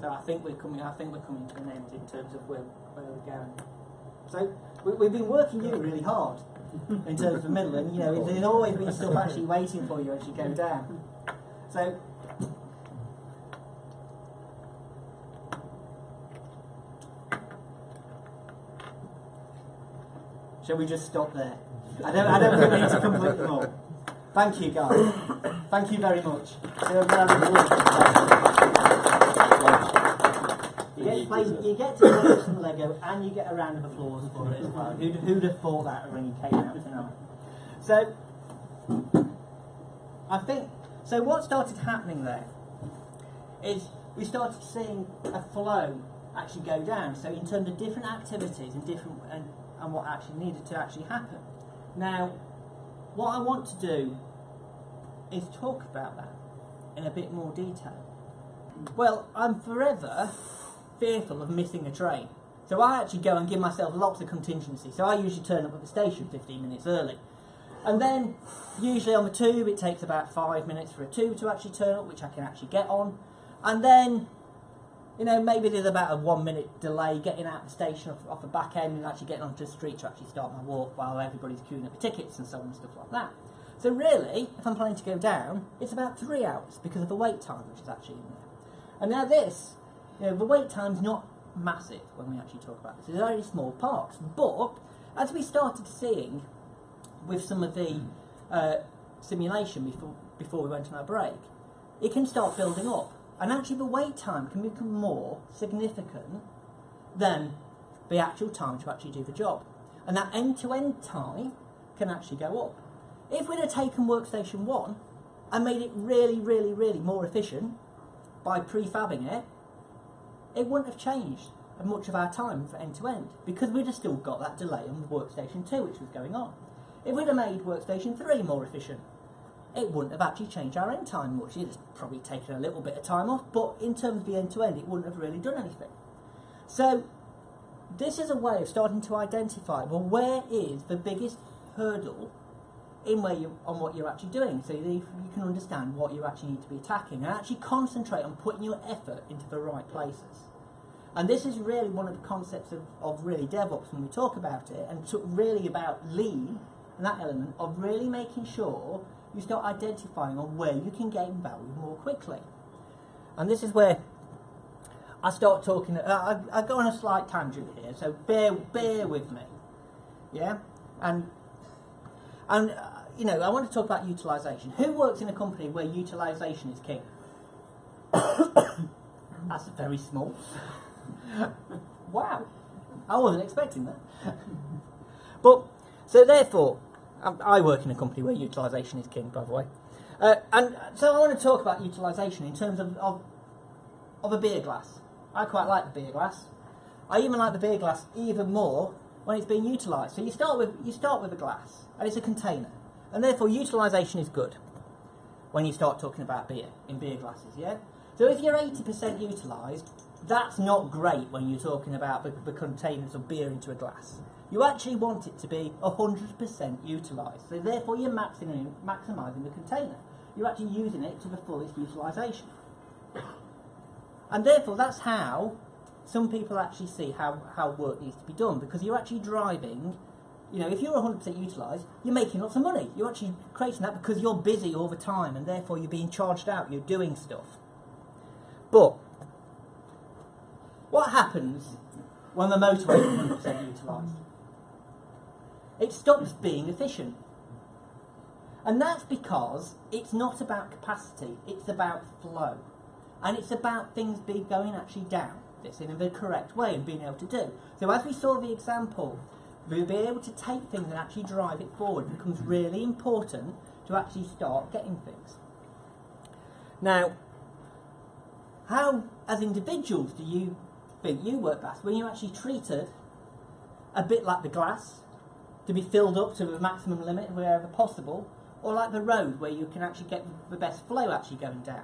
So I think we're coming to an end in terms of where we're going. So we've been working you really hard in terms of the middle, and there's always been stuff actually waiting for you as you go down. So. Shall we just stop there? I don't think we need to complete them all. Thank you, guys. Thank you very much. You get to play some Lego, and you get a round of applause for it as well. Who'd have thought that when you came out tonight? So, I think what started happening there is we started seeing a flow actually go down. So in terms of different activities and what actually needed to actually happen. Now, what I want to do is talk about that in a bit more detail. Well, I'm forever fearful of missing a train. So I actually go and give myself lots of contingency. So I usually turn up at the station 15 minutes early. And then, usually on the tube, it takes about 5 minutes for a tube to actually turn up, which I can actually get on. And then, maybe there's about a 1 minute delay getting out of the station off the back end and actually getting onto the street to actually start my walk while everybody's queuing up the tickets and so on and stuff like that. So really, if I'm planning to go down, it's about 3 hours because of the wait time which is actually in there. And now this, the wait time's not massive when we actually talk about this. It's only small parts. But as we started seeing with some of the simulation before we went on our break, it can start building up. And actually the wait time can become more significant than the actual time to actually do the job. And that end-to-end time can actually go up. If we'd have taken Workstation 1 and made it really, really, really more efficient by prefabbing it, it wouldn't have changed much of our time for end-to-end, because we'd have still got that delay on Workstation 2 which was going on. If we'd have made Workstation 3 more efficient, it wouldn't have actually changed our end time much. It's probably taken a little bit of time off, but in terms of the end-to-end, it wouldn't have really done anything. So this is a way of starting to identify, well, where is the biggest hurdle on what you're actually doing, so that you can understand what you actually need to be attacking and actually concentrate on putting your effort into the right places. And this is really one of the concepts of really DevOps when we talk about it, and really about lean and that element of really making sure you start identifying on where you can gain value more quickly. And this is where I start talking, I go on a slight tangent here, so bear with me. Yeah? And I want to talk about utilization. Who works in a company where utilization is king? That's very small. Wow. I wasn't expecting that. But, so therefore, I work in a company where utilisation is king, by the way. And so I want to talk about utilisation in terms of a beer glass. I quite like the beer glass. I even like the beer glass even more when it's being utilised. So you start with a glass, and it's a container. And therefore utilisation is good when you start talking about beer in beer glasses, yeah? So if you're 80% utilised, that's not great when you're talking about the containers of beer into a glass. You actually want it to be 100% utilised. So therefore you're maximising the container. You're actually using it to the fullest utilisation. And therefore that's how some people actually see how work needs to be done, because you're actually driving, if you're 100% utilised, you're making lots of money. You're actually creating that because you're busy all the time, and therefore you're being charged out, you're doing stuff. But what happens when the motorway is 100% utilised? It stops being efficient. And that's because it's not about capacity, it's about flow. And it's about things going actually down this in the correct way and being able to do. So as we saw the example, we'll be able to take things and actually drive it forward. It becomes really important to actually start getting things. Now, how, as individuals, do you think you work best? When you're actually treated a bit like the glass, to be filled up to the maximum limit wherever possible, or like the road where you can actually get the best flow actually going down.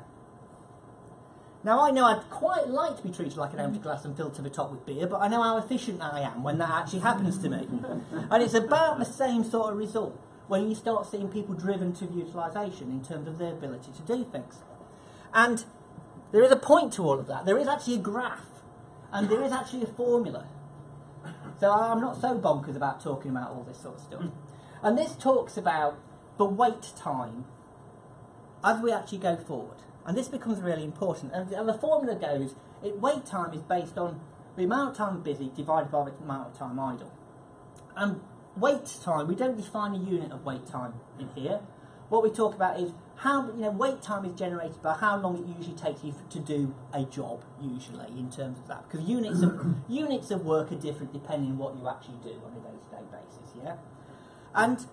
Now I know I'd quite like to be treated like an empty glass and filled to the top with beer, but I know how efficient I am when that actually happens to me. And it's about the same sort of result when you start seeing people driven to utilisation in terms of their ability to do things. And there is a point to all of that. There is actually a graph, and there is actually a formula. So I'm not so bonkers about talking about all this sort of stuff. And this talks about the wait time as we actually go forward. And this becomes really important. And the formula goes, wait time is based on the amount of time busy divided by the amount of time idle. And wait time, we don't define a unit of wait time in here. What we talk about is how, wait time is generated by how long it usually takes you to do a job, usually, in terms of that. Because units of work are different depending on what you actually do on a day-to-day basis, yeah? And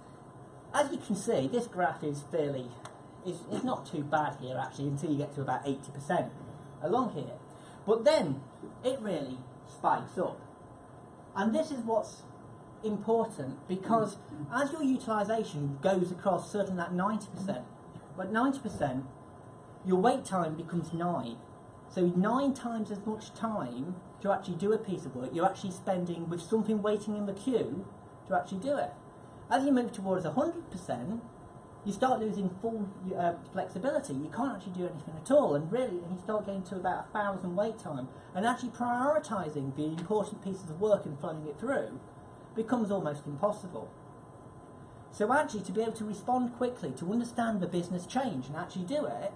as you can see, this graph is is not too bad here, actually, until you get to about 80% along here. But then, it really spikes up. And this is what's important, because as your utilisation goes across certain that 90%, but 90%, your wait time becomes 9. So 9 times as much time to actually do a piece of work you're actually spending with something waiting in the queue to actually do it. As you move towards 100%, you start losing full flexibility. You can't actually do anything at all, and really you start getting to about 1,000 wait time, and actually prioritising the important pieces of work and flowing it through becomes almost impossible. So actually, to be able to respond quickly, to understand the business change and actually do it,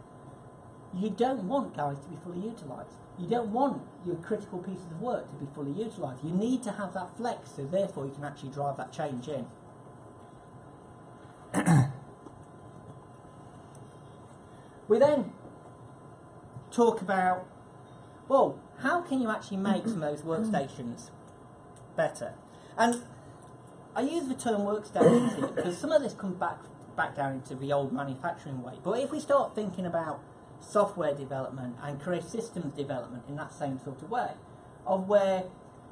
you don't want guys to be fully utilised. You don't want your critical pieces of work to be fully utilised. You need to have that flex, so therefore you can actually drive that change in. We then talk about, well, how can you actually make some of those workstations better? And I use the term workstations here because some of this comes back down into the old manufacturing way. But if we start thinking about software development and create systems development in that same sort of way, of where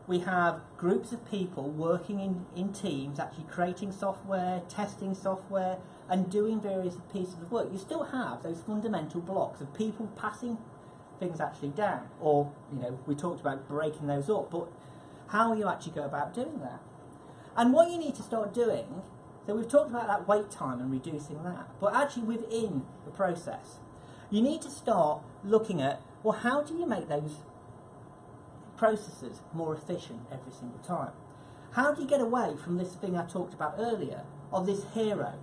we have groups of people working in teams, actually creating software, testing software, and doing various pieces of work, you still have those fundamental blocks of people passing things actually down. Or, we talked about breaking those up, but how will you actually go about doing that? And what you need to start doing, so we've talked about that wait time and reducing that, but actually within the process, you need to start looking at, well, how do you make those processes more efficient every single time? How do you get away from this thing I talked about earlier, of this hero,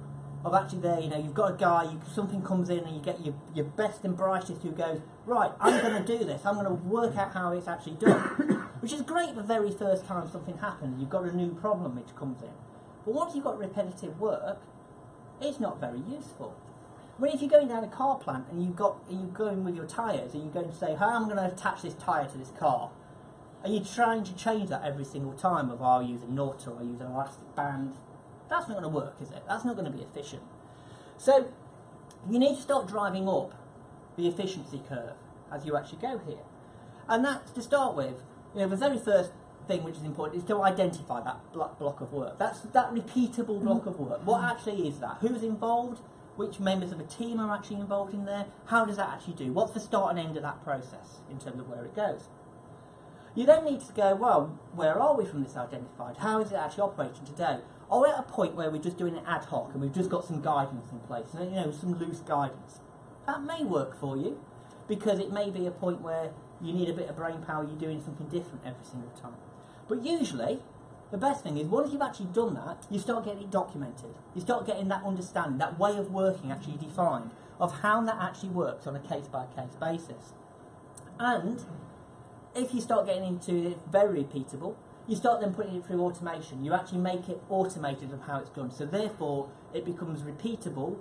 of actually there, you've got a guy, something comes in and you get your best and brightest who goes, right, I'm going to do this, I'm going to work out how it's actually done. Which is great the very first time something happens, you've got a new problem which comes in. But once you've got repetitive work, it's not very useful. I mean, if you're going down a car plant and you're going with your tyres and you're going to say, how am I going to attach this tyre to this car? And you're trying to change that every single time of, I'll use a nut or I'll use an elastic band. That's not going to work, is it? That's not going to be efficient. So you need to start driving up the efficiency curve as you actually go here. And that's, to start with, the very first thing which is important is to identify that block of work. That's that repeatable block of work. What actually is that? Who's involved? Which members of a team are actually involved in there? How does that actually do? What's the start and end of that process in terms of where it goes? You then need to go, well, where are we from this identified? How is it actually operating today? Are we at a point where we're just doing it ad hoc and we've just got some guidance in place, some loose guidance? That may work for you, because it may be a point where you need a bit of brain power, you're doing something different every single time. But usually, the best thing is once you've actually done that, you start getting it documented. You start getting that understanding, that way of working actually defined, of how that actually works on a case-by-case basis. And if you start getting into it very repeatable, you start then putting it through automation. You actually make it automated of how it's done. So therefore, it becomes repeatable,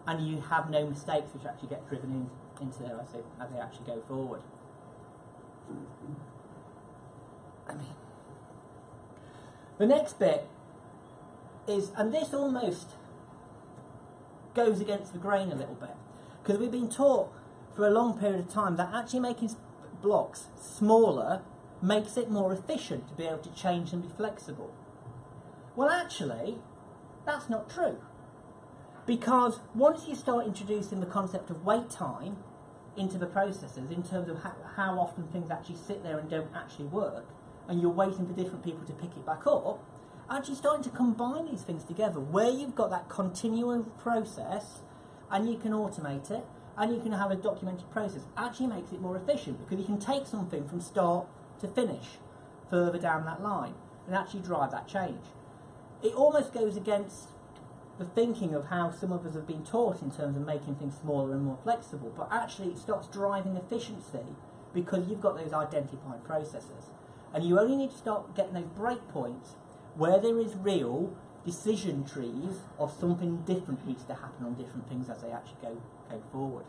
and you have no mistakes which actually get driven into there as they actually go forward. The next bit is, and this almost goes against the grain a little bit, because we've been taught for a long period of time that actually making blocks smaller makes it more efficient to be able to change and be flexible. Well, actually, that's not true. Because once you start introducing the concept of wait time into the processes, in terms of how often things actually sit there and don't actually work, and you're waiting for different people to pick it back up, actually starting to combine these things together, where you've got that continual process, and you can automate it, and you can have a documented process, actually makes it more efficient, because you can take something from start to finish further down that line, and actually drive that change. It almost goes against the thinking of how some of us have been taught in terms of making things smaller and more flexible, but actually it starts driving efficiency because you've got those identified processes. And you only need to start getting those breakpoints where there is real decision trees of something different needs to happen on different things as they actually go forward.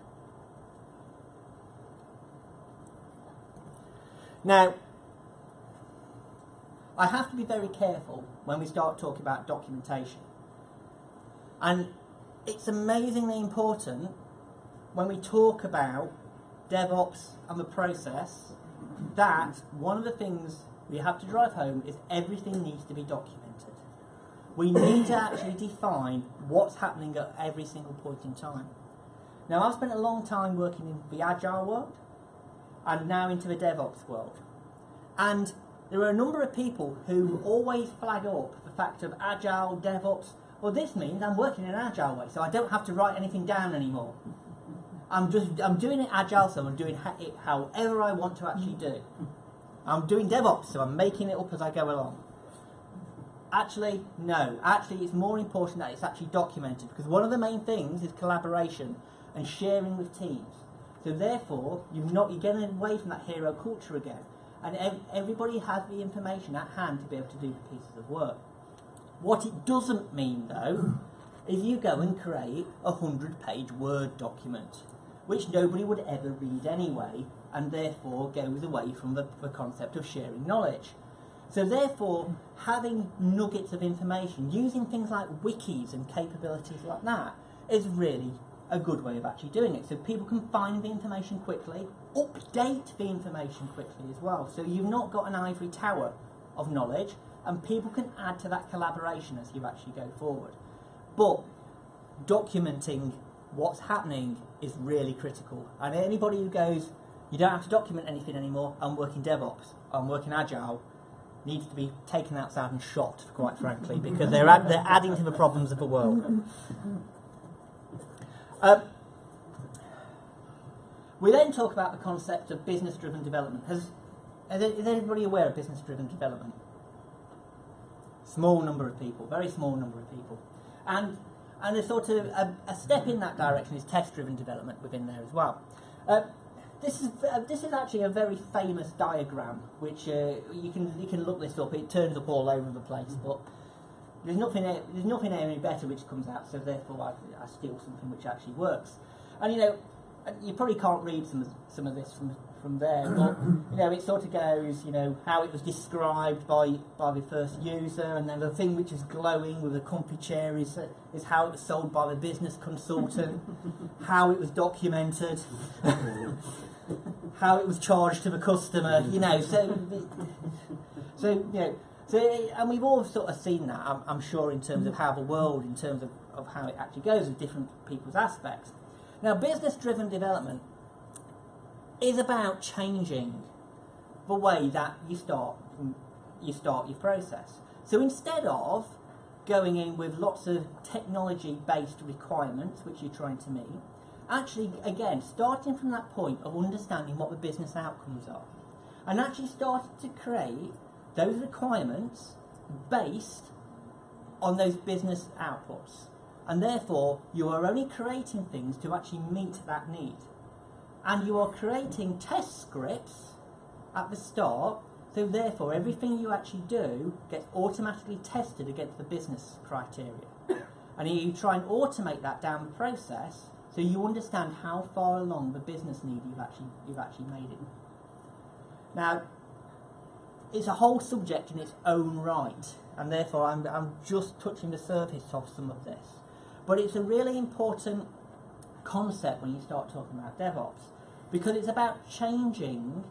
Now, I have to be very careful when we start talking about documentation. And it's amazingly important when we talk about DevOps and the process that one of the things we have to drive home is everything needs to be documented. We need to actually define what's happening at every single point in time. Now, I've spent a long time working in the Agile world and now into the DevOps world. And there are a number of people who always flag up the fact of Agile, DevOps. Well, this means I'm working in an Agile way, so I don't have to write anything down anymore. I'm doing it Agile, so I'm doing it however I want to actually do. I'm doing DevOps, so I'm making it up as I go along. Actually, no. Actually, it's more important that it's actually documented, because one of the main things is collaboration and sharing with teams. So therefore, you're getting away from that hero culture again, and everybody has the information at hand to be able to do the pieces of work. What it doesn't mean, though, is you go and create a 100-page Word document, which nobody would ever read anyway, and therefore goes away from the concept of sharing knowledge. So therefore, having nuggets of information, using things like wikis and capabilities like that, is really a good way of actually doing it. So people can find the information quickly, update the information quickly as well. So you've not got an ivory tower of knowledge, and people can add to that collaboration as you actually go forward. But documenting what's happening is really critical. And anybody who goes, you don't have to document anything anymore, I'm working DevOps, I'm working Agile, needs to be taken outside and shot, quite frankly, because they're adding to the problems of the world. We then talk about the concept of business-driven development. Is everybody aware of business-driven development? Small number of people, very small number of people. And a sort of a step in that direction is test-driven development within there as well. This is actually a very famous diagram, which you can look this up. It turns up all over the place, but there's nothing any better which comes out. So therefore, I steal something which actually works. And you probably can't read some of this from there, but it sort of goes, how it was described by the first user, and then the thing which is glowing with the comfy chair is how it was sold by the business consultant, how it was documented, how it was charged to the customer, and we've all sort of seen that, I'm sure, in terms of how the world, in terms of how it actually goes with different people's aspects. Now, business-driven development is about changing the way that you start your process. So instead of going in with lots of technology-based requirements, which you're trying to meet, actually, again, starting from that point of understanding what the business outcomes are, and actually starting to create those requirements based on those business outputs. And therefore, you are only creating things to actually meet that need. And you are creating test scripts at the start, so therefore everything you actually do gets automatically tested against the business criteria. And you try and automate that down the process so you understand how far along the business need you've actually made it. Now, it's a whole subject in its own right, and therefore I'm just touching the surface of some of this. But it's a really important concept when you start talking about DevOps, because it's about changing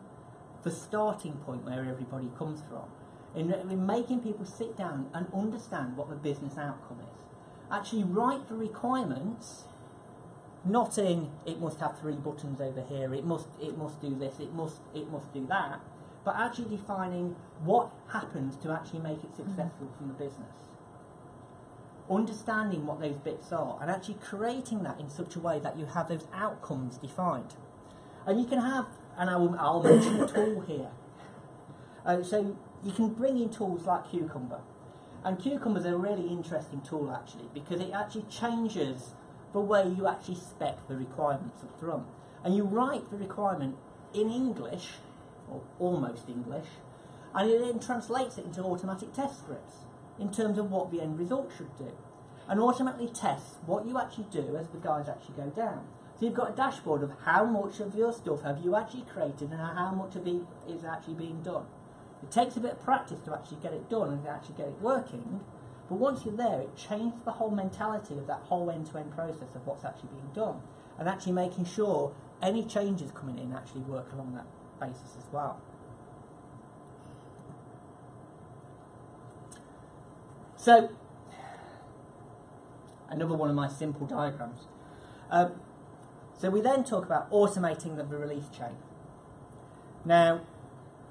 the starting point where everybody comes from, in making people sit down and understand what the business outcome is. Actually write the requirements, not in it must have 3 buttons over here, it must do this, it must do that, but actually defining what happens to actually make it successful from the business. Understanding what those bits are and actually creating that in such a way that you have those outcomes defined. And you can have, and I'll mention a tool here. So you can bring in tools like Cucumber. And Cucumber is a really interesting tool actually, because it actually changes the way you actually spec the requirements up front. And you write the requirement in English, or almost English, and it then translates it into automatic test scripts in terms of what the end result should do. And ultimately tests what you actually do as the guys actually go down. So you've got a dashboard of how much of your stuff have you actually created and how much of it is actually being done. It takes a bit of practice to actually get it done and actually get it working, but once you're there, it changes the whole mentality of that whole end-to-end process of what's actually being done, and actually making sure any changes coming in actually work along that basis as well. So, another one of my simple diagrams. So we then talk about automating the release chain. Now,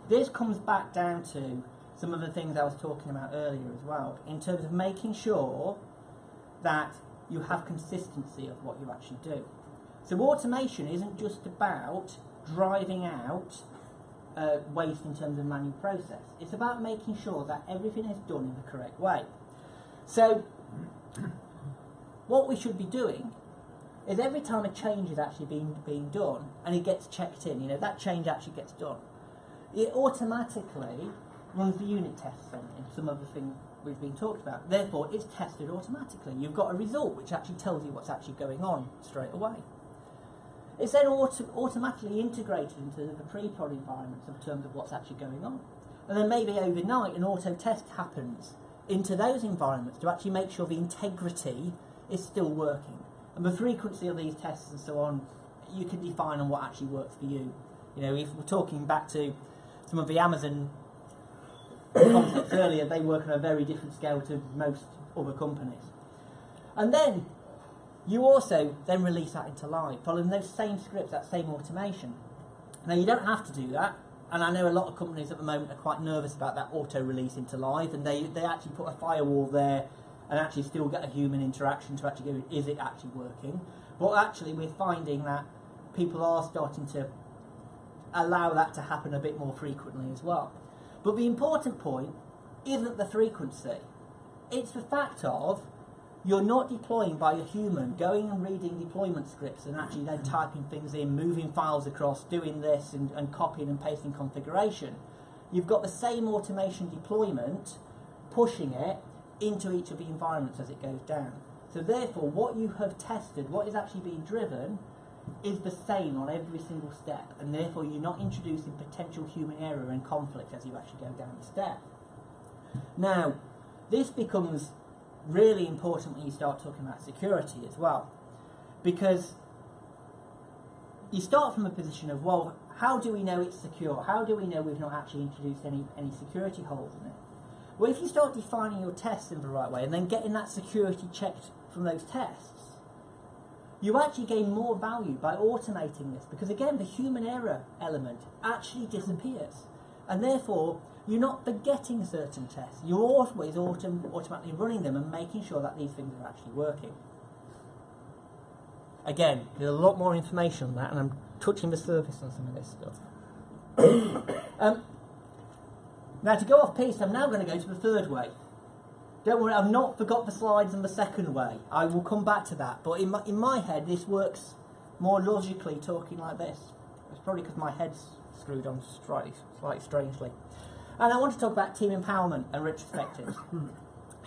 this comes back down to some of the things I was talking about earlier as well, in terms of making sure that you have consistency of what you actually do. So automation isn't just about driving out waste in terms of manual process. It's about making sure that everything is done in the correct way. So what we should be doing is every time a change is actually being done and it gets checked in, that change actually gets done, it automatically runs the unit tests on it, some of the things we've been talked about. Therefore, it's tested automatically. You've got a result which actually tells you what's actually going on straight away. It's then automatically integrated into the pre-prod environments in terms of what's actually going on. And then maybe overnight an auto test happens into those environments to actually make sure the integrity is still working. And the frequency of these tests and so on, you can define on what actually works for you. If we're talking back to some of the Amazon concepts earlier, they work on a very different scale to most other companies. And then you also then release that into live, following those same scripts, that same automation. Now you don't have to do that, and I know a lot of companies at the moment are quite nervous about that auto release into live, and they actually put a firewall there and actually still get a human interaction to actually go, is it actually working? But actually we're finding that people are starting to allow that to happen a bit more frequently as well. But the important point isn't the frequency. It's the fact of you're not deploying by a human, going and reading deployment scripts and actually then typing things in, moving files across, doing this and copying and pasting configuration. You've got the same automation deployment, pushing it into each of the environments as it goes down. So therefore, what you have tested, what is actually being driven, is the same on every single step, and therefore you're not introducing potential human error and conflict as you actually go down the step. Now, this becomes really important when you start talking about security as well, because you start from a position of, well, how do we know it's secure? How do we know we've not actually introduced any security holes in it? Well, if you start defining your tests in the right way and then getting that security checked from those tests, you actually gain more value by automating this, because again the human error element actually disappears, and therefore you're not forgetting certain tests. You're always automatically running them and making sure that these things are actually working. Again, there's a lot more information on that, and I'm touching the surface on some of this stuff. Now, to go off piste, I'm now going to go to the third way. Don't worry, I've not forgot the slides on the second way. I will come back to that. But in my head, this works more logically talking like this. It's probably because my head's screwed on slightly strangely. And I want to talk about team empowerment and retrospectives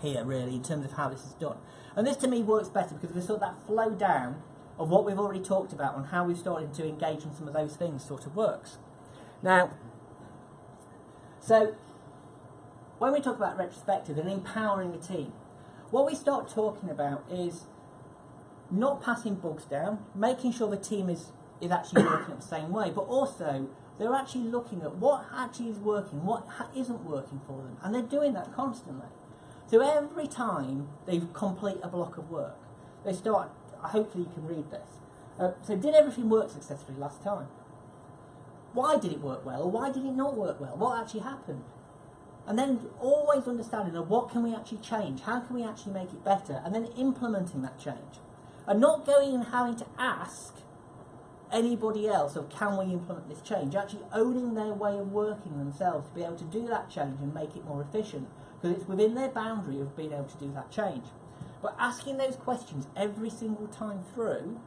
here, really, in terms of how this is done. And this, to me, works better because we sort of that flow down of what we've already talked about and how we've started to engage in some of those things sort of works. Now, so when we talk about retrospective and empowering a team, what we start talking about is not passing bugs down, making sure the team is actually working the same way, but also they're actually looking at what actually is working, what isn't working for them, and they're doing that constantly. So every time they complete a block of work, they start, hopefully you can read this. So did everything work successfully last time? Why did it work well, or why did it not work well? What actually happened? And then always understanding of what can we actually change, how can we actually make it better, and then implementing that change. And not going and having to ask anybody else of can we implement this change, actually owning their way of working themselves to be able to do that change and make it more efficient, because it's within their boundary of being able to do that change. But asking those questions every single time through,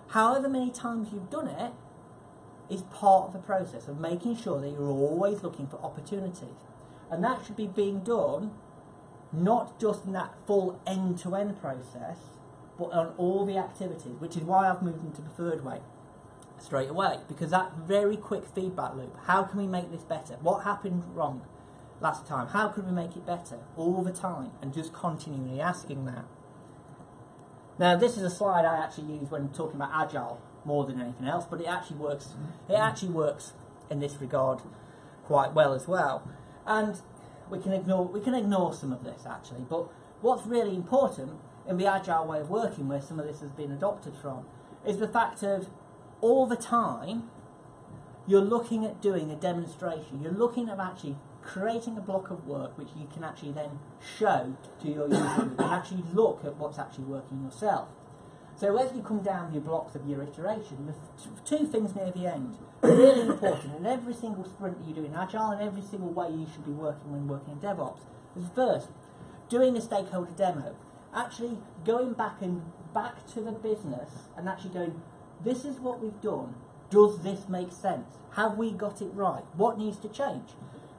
however many times you've done it, is part of the process of making sure that you're always looking for opportunities. And that should be being done not just in that full end-to-end process, but on all the activities, which is why I've moved into the third way straight away, because that very quick feedback loop, how can we make this better? What happened wrong last time? How can we make it better? All the time, and just continually asking that. Now, this is a slide I actually use when talking about Agile more than anything else, but it actually works. It actually works in this regard quite well as well. And we can ignore some of this actually, but what's really important in the Agile way of working, where some of this has been adopted from, is the fact of all the time you're looking at doing a demonstration. You're looking at actually creating a block of work which you can actually then show to your users and actually look at what's actually working yourself. So as you come down your blocks of your iteration, the two things near the end are really important in every single sprint that you do in Agile and every single way you should be working when working in DevOps. Is first, doing a stakeholder demo. Actually going back to the business and actually going, this is what we've done. Does this make sense? Have we got it right? What needs to change?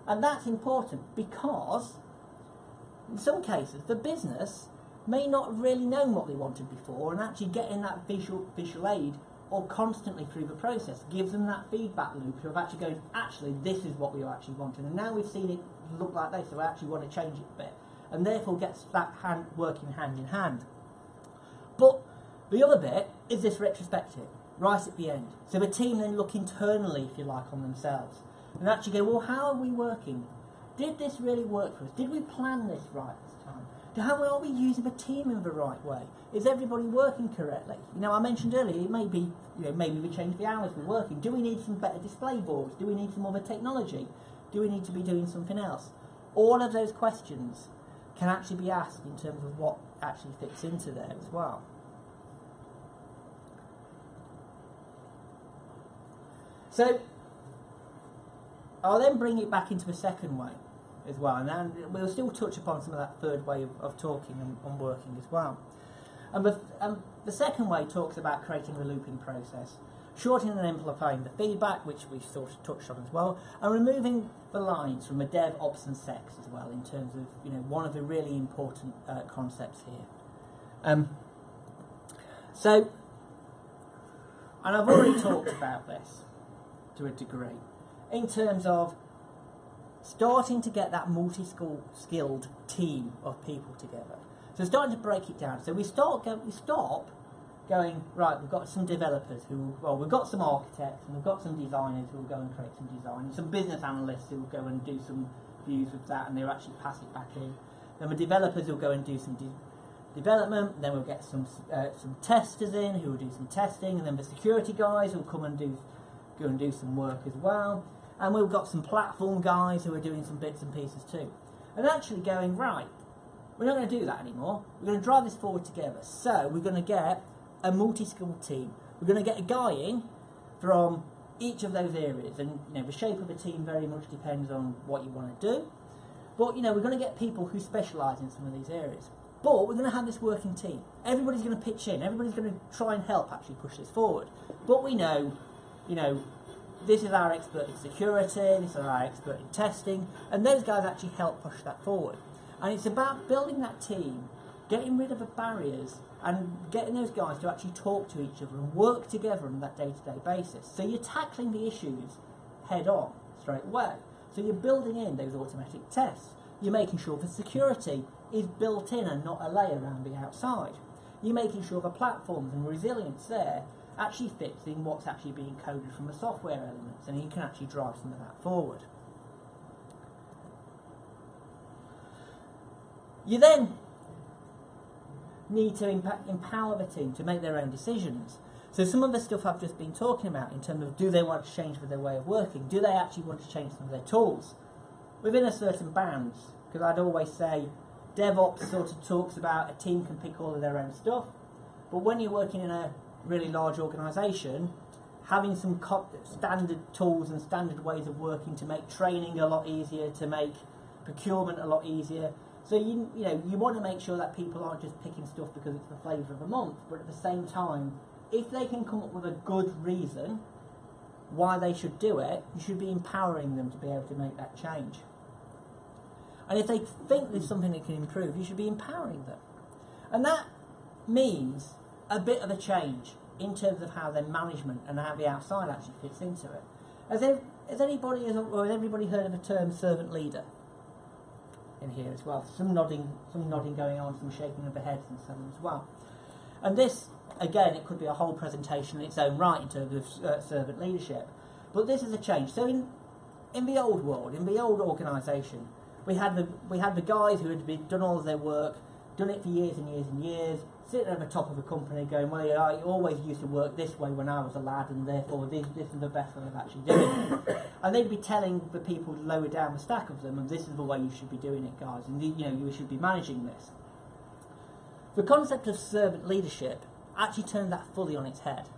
And that's important because in some cases the business may not really know what they wanted before, and actually getting that visual aid or constantly through the process gives them that feedback loop of actually going, actually this is what we actually wanted, and now we've seen it look like this, so we actually want to change it a bit, and therefore gets that working hand in hand. But the other bit is this retrospective, right at the end. So the team then look internally, if you like, on themselves, and actually go, well, how are we working? Did this really work for us? Did we plan this right this time? How are we using the team in the right way? Is everybody working correctly? You know, I mentioned earlier, it may be, maybe we change the hours we're working. Do we need some better display boards? Do we need some other technology? Do we need to be doing something else? All of those questions can actually be asked in terms of what actually fits into there as well. So, I'll then bring it back into the second way as well, and then we'll still touch upon some of that third way of talking and working as well. And the second way talks about creating a looping process, shortening and amplifying the feedback, which we've sort of touched on as well, and removing the lines from the DevOps and Sex as well, in terms of one of the really important concepts here. So, and I've already talked about this to a degree, in terms of starting to get that multi-skilled team of people together. So starting to break it down. So we stop going, right, we've got some developers we've got some architects, and we've got some designers who will go and create some design, and some business analysts who will go and do some views of that, and they'll actually pass it back in. Then the developers will go and do some development, then we'll get some testers in who will do some testing, and then the security guys will come and go and do some work as well. And we've got some platform guys who are doing some bits and pieces too. And actually going, right, we're not going to do that anymore. We're going to drive this forward together. So we're going to get a multi-skilled team. We're going to get a guy in from each of those areas, and the shape of a team very much depends on what you want to do. But we're going to get people who specialise in some of these areas. But we're going to have this working team. Everybody's going to pitch in. Everybody's going to try and help actually push this forward. But we know, this is our expert in security, this is our expert in testing, and those guys actually help push that forward. And it's about building that team, getting rid of the barriers, and getting those guys to actually talk to each other and work together on that day-to-day basis. So you're tackling the issues head on, straight away. So you're building in those automatic tests. You're making sure the security is built in and not a layer around the outside. You're making sure the platforms and resilience there actually fits in what's actually being coded from the software elements, and you can actually drive some of that forward. You then need to empower the team to make their own decisions. So some of the stuff I've just been talking about in terms of do they want to change their way of working, do they actually want to change some of their tools within a certain bounds, because I'd always say DevOps sort of talks about a team can pick all of their own stuff, but when you're working in a really large organisation, having some standard tools and standard ways of working to make training a lot easier, to make procurement a lot easier. So you want to make sure that people aren't just picking stuff because it's the flavour of the month, but at the same time, if they can come up with a good reason why they should do it, you should be empowering them to be able to make that change. And if they think there's something that can improve, you should be empowering them. And that means a bit of a change in terms of how their management and how the outside actually fits into it. Has everybody heard of the term servant leader in here as well? Some nodding going on, some shaking of the heads and so on as well. And this, again, it could be a whole presentation in its own right in terms of servant leadership. But this is a change. So in the old world, in the old organisation, we had the guys who had done all of their work, done it for years and years and years, sitting at the top of the company going, well, I always used to work this way when I was a lad, and therefore this is the best way of actually doing it. And they'd be telling the people lower down the stack of them, and this is the way you should be doing it, guys, and you should be managing this. The concept of servant leadership actually turned that fully on its head,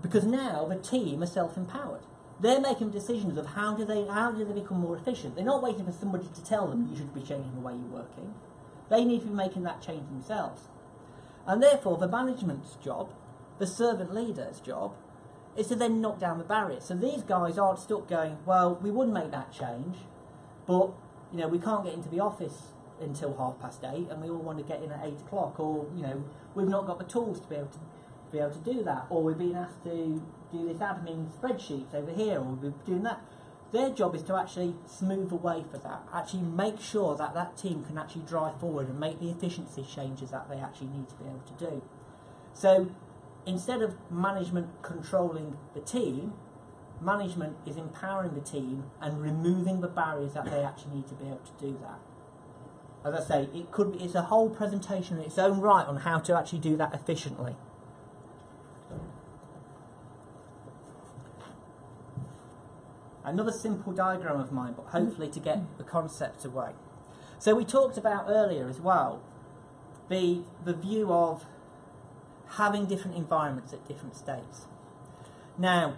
because now the team are self-empowered. They're making decisions of how do they become more efficient. They're not waiting for somebody to tell them you should be changing the way you're working. They need to be making that change themselves. And therefore, the management's job, the servant leader's job, is to then knock down the barriers. So these guys aren't stuck going, well, we would make that change, but we can't get into the office until 8:30, and we all want to get in at 8 o'clock, or we've not got the tools to be able to do that, or we're being asked to do this admin spreadsheets over here, or we're doing that. Their job is to actually smooth the way for that, actually make sure that that team can actually drive forward and make the efficiency changes that they actually need to be able to do. So instead of management controlling the team, management is empowering the team and removing the barriers that they actually need to be able to do that. As I say, it's a whole presentation in its own right on how to actually do that efficiently. Another simple diagram of mine, but hopefully to get the concept away. So we talked about earlier as well the view of having different environments at different states. Now,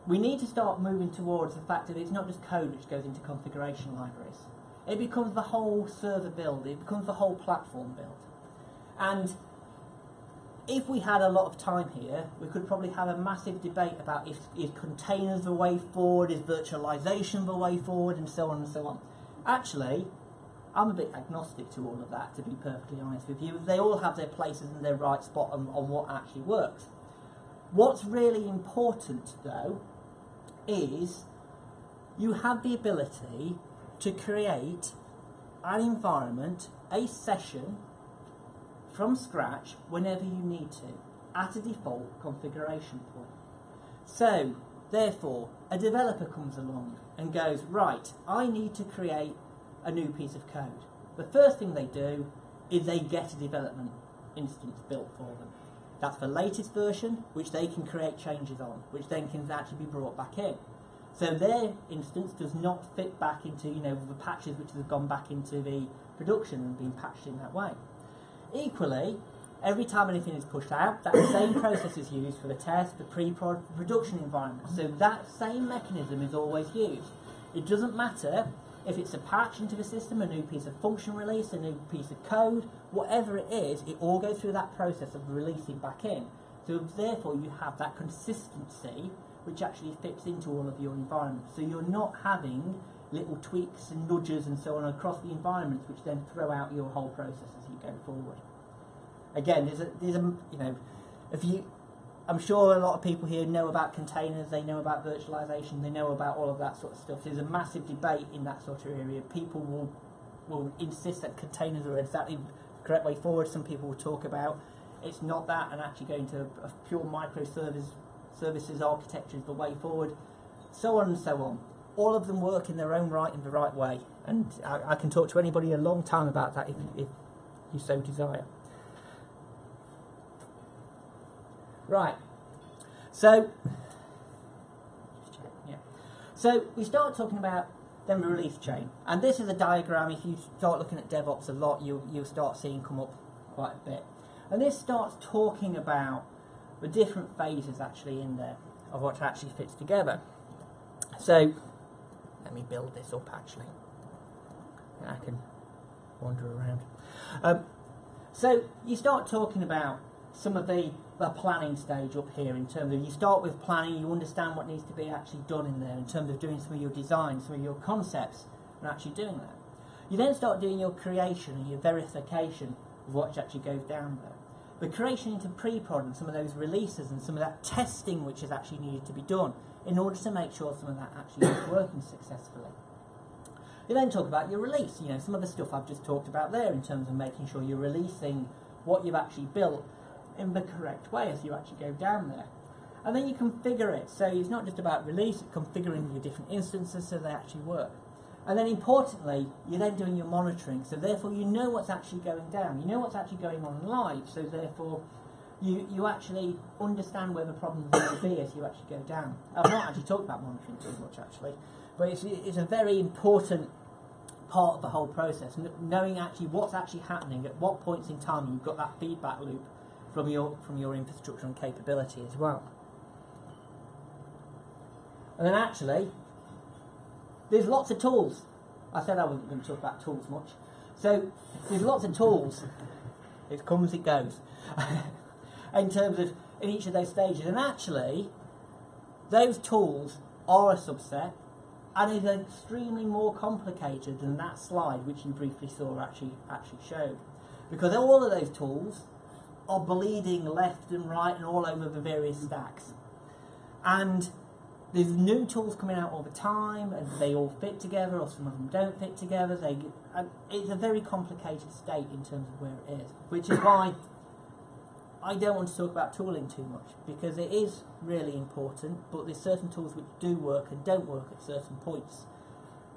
we need to start moving towards the fact that it's not just code which goes into configuration libraries. It becomes the whole server build, it becomes the whole platform build. And if we had a lot of time here, we could probably have a massive debate about is containers the way forward, is virtualization the way forward, and so on and so on. Actually, I'm a bit agnostic to all of that, to be perfectly honest with you. They all have their places and their right spot on what actually works. What's really important, though, is you have the ability to create an environment, a session, from scratch whenever you need to, at a default configuration point. So, therefore, a developer comes along and goes, right, I need to create a new piece of code. The first thing they do is they get a development instance built for them. That's the latest version, which they can create changes on, which then can actually be brought back in. So their instance does not fit back into, the patches which have gone back into the production and been patched in that way. Equally, Every time anything is pushed out, that same process is used for the test, the pre-prod, production environment. So that same mechanism is always used. It doesn't matter if it's a patch into the system, a new piece of function release, a new piece of code, whatever it is, it all goes through that process of releasing back in. So therefore you have that consistency which actually fits into all of your environments. So you're not having little tweaks and nudges and so on across the environments which then throw out your whole process as you go forward. Again, I'm sure a lot of people here know about containers, they know about virtualization, they know about all of that sort of stuff. There's a massive debate in that sort of area. People will insist that containers are exactly the correct way forward. Some people will talk about it's not that, and actually going to a pure microservices architecture is the way forward, so on and so on. All of them work in their own right in the right way, and I can talk to anybody a long time about that if you so desire. Right, so we start talking about then the release chain, and this is a diagram. If you start looking at DevOps a lot, you'll start seeing come up quite a bit, and this starts talking about the different phases actually in there of what actually fits together. So let me build this up actually, and I can wander around. So you start talking about some of the planning stage up here in terms of you start with planning, you understand what needs to be actually done in there in terms of doing some of your design, some of your concepts, and actually doing that. You then start doing your creation and your verification of what actually goes down there. The creation into pre-prod and some of those releases and some of that testing which is actually needed to be done in order to make sure some of that actually is working successfully. You then talk about your release, some of the stuff I've just talked about there in terms of making sure you're releasing what you've actually built in the correct way as you actually go down there. And then you configure it, so it's not just about release, it's configuring your different instances so they actually work. And then importantly, you're then doing your monitoring, so therefore you know what's actually going down, you know what's actually going on live, so therefore you actually understand where the problems are going to be as you actually go down. I've not actually talked about monitoring too much actually, but it's a very important part of the whole process, knowing actually what's actually happening, at what points in time you've got that feedback loop from your infrastructure and capability as well. And then actually, there's lots of tools. I said I wasn't going to talk about tools much. So there's lots of tools. It comes, it goes. In terms of in each of those stages. And actually, those tools are a subset and is extremely more complicated than that slide which you briefly saw actually showed. Because all of those tools are bleeding left and right and all over the various stacks. And there's new tools coming out all the time, and they all fit together, or some of them don't fit together. It's a very complicated state in terms of where it is, which is why I don't want to talk about tooling too much, because it is really important, but there's certain tools which do work and don't work at certain points.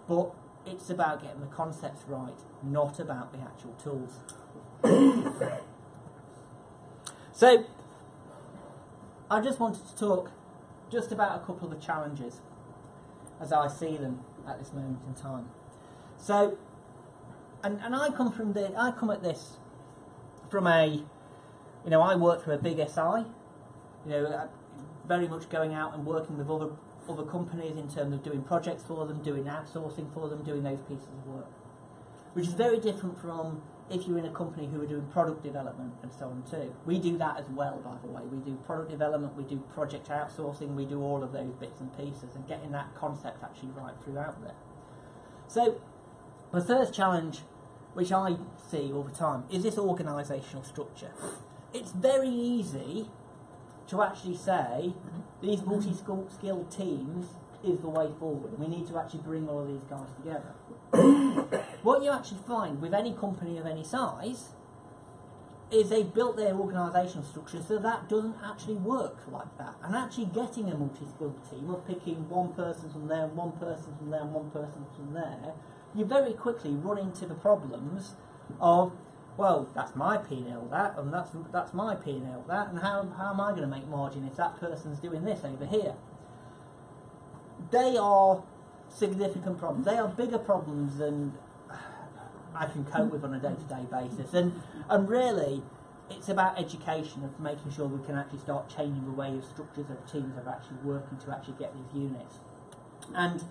But it's about getting the concepts right, not about the actual tools. So, I just wanted to talk just about a couple of the challenges as I see them at this moment in time. So, and I come at this from I work for a big SI, very much going out and working with other companies in terms of doing projects for them, doing outsourcing for them, doing those pieces of work, which is very different from if you're in a company who are doing product development and so on too. We do that as well, by the way. We do product development, we do project outsourcing, we do all of those bits and pieces, and getting that concept actually right throughout there. So, the first challenge, which I see all the time, is this organisational structure. It's very easy to actually say these multi-skilled teams is the way forward, and we need to actually bring all of these guys together. What you actually find with any company of any size is they've built their organisational structure so that doesn't actually work like that. And actually getting a multi-skilled team, or picking one person from there, and one person from there, and one person from there, you very quickly run into the problems of, well, that's my P&L that, and that's my P&L that, and how am I going to make margin if that person's doing this over here? They are significant problems. They are bigger problems than I can cope with on a day-to-day basis. And really, it's about education of making sure we can actually start changing the way of structures of teams are actually working to actually get these units. And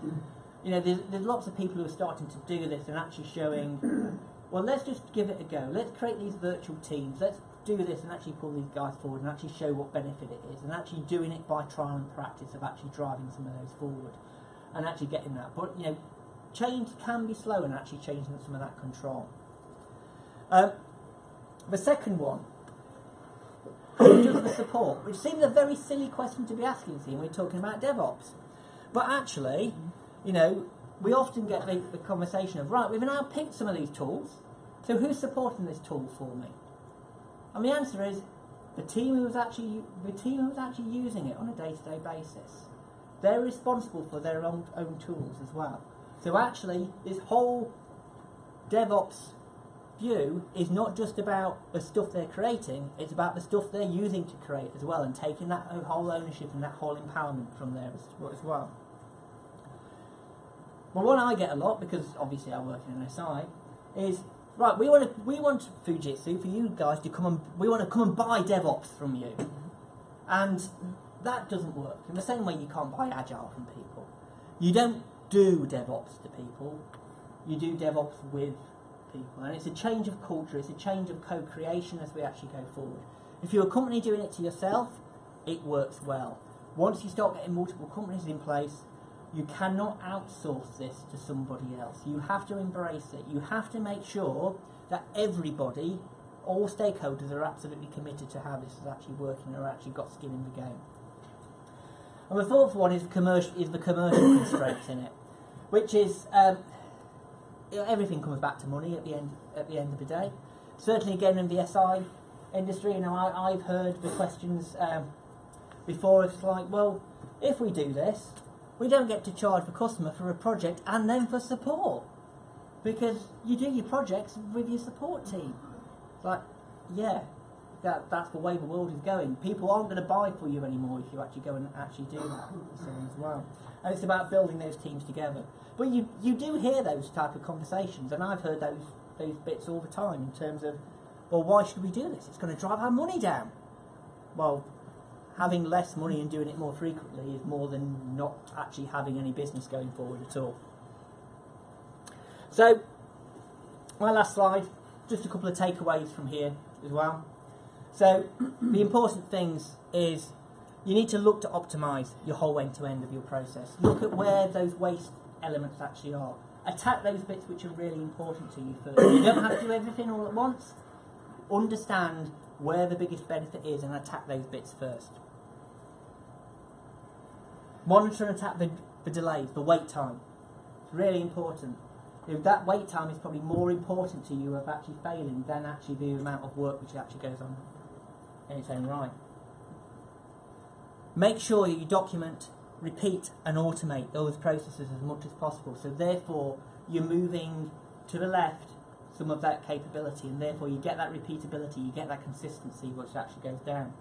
you know, there's lots of people who are starting to do this and actually showing, well, let's just give it a go. Let's create these virtual teams. Let's do this and actually pull these guys forward and actually show what benefit it is, and actually doing it by trial and practice of actually driving some of those forward and actually getting that. But you know, change can be slow and actually changing some of that control. The second one, who does the support? Which seems a very silly question to be asking when we're talking about DevOps. But actually, you know, we often get the conversation of, right, we've now picked some of these tools, so who's supporting this tool for me? And the answer is the team who's actually using it on a day-to-day basis. They're responsible for their own tools as well. So actually, this whole DevOps view is not just about the stuff they're creating, it's about the stuff they're using to create as well, and taking that whole ownership and that whole empowerment from there as well. But what I get a lot, because obviously I work in an SI, is, right, we want Fujitsu for you guys to we want to come and buy DevOps from you. And that doesn't work. In the same way you can't buy Agile from people. You don't do DevOps to people, you do DevOps with people. And it's a change of culture, it's a change of co-creation as we actually go forward. If you're a company doing it to yourself, it works well. Once you start getting multiple companies in place, you cannot outsource this to somebody else. You have to embrace it. You have to make sure that everybody, all stakeholders, are absolutely committed to how this is actually working or actually got skin in the game. And the fourth one is the commercial constraints in it, which is everything comes back to money at the end of the day. Certainly, again, in the SI industry, you know, I've heard the questions before. It's like, well, if we do this, we don't get to charge the customer for a project and then for support, because you do your projects with your support team. It's like, yeah, that's the way the world is going. People aren't going to buy for you anymore if you actually go and actually do that as well. And it's about building those teams together. But you do hear those type of conversations, and I've heard those bits all the time in terms of, well, why should we do this? It's going to drive our money down. Well, having less money and doing it more frequently is more than not actually having any business going forward at all. So, my last slide, just a couple of takeaways from here as well. So, the important things is you need to look to optimise your whole end-to-end of your process. Look at where those waste elements actually are. Attack those bits which are really important to you first. You don't have to do everything all at once. Understand where the biggest benefit is and attack those bits first. Monitor and attack the delays, the wait time. It's really important. You know, that wait time is probably more important to you of actually failing than actually the amount of work which actually goes on in its own right. Make sure that you document, repeat and automate those processes as much as possible, so therefore you're moving to the left some of that capability, and therefore you get that repeatability, you get that consistency which actually goes down.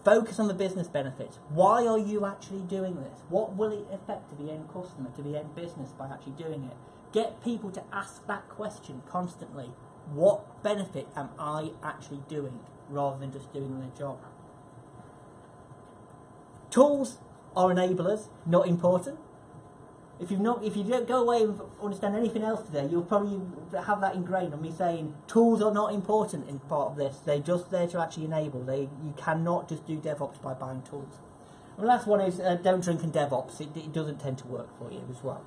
Focus on the business benefits. Why are you actually doing this? What will it affect to the end customer, to the end business by actually doing it? Get people to ask that question constantly. What benefit am I actually doing, rather than just doing their job? Tools are enablers, not important. If you don't go away and understand anything else today, you'll probably have that ingrained on me saying tools are not important in part of this. They're just there to actually enable. You cannot just do DevOps by buying tools. And the last one is don't drink in DevOps. It doesn't tend to work for you as well.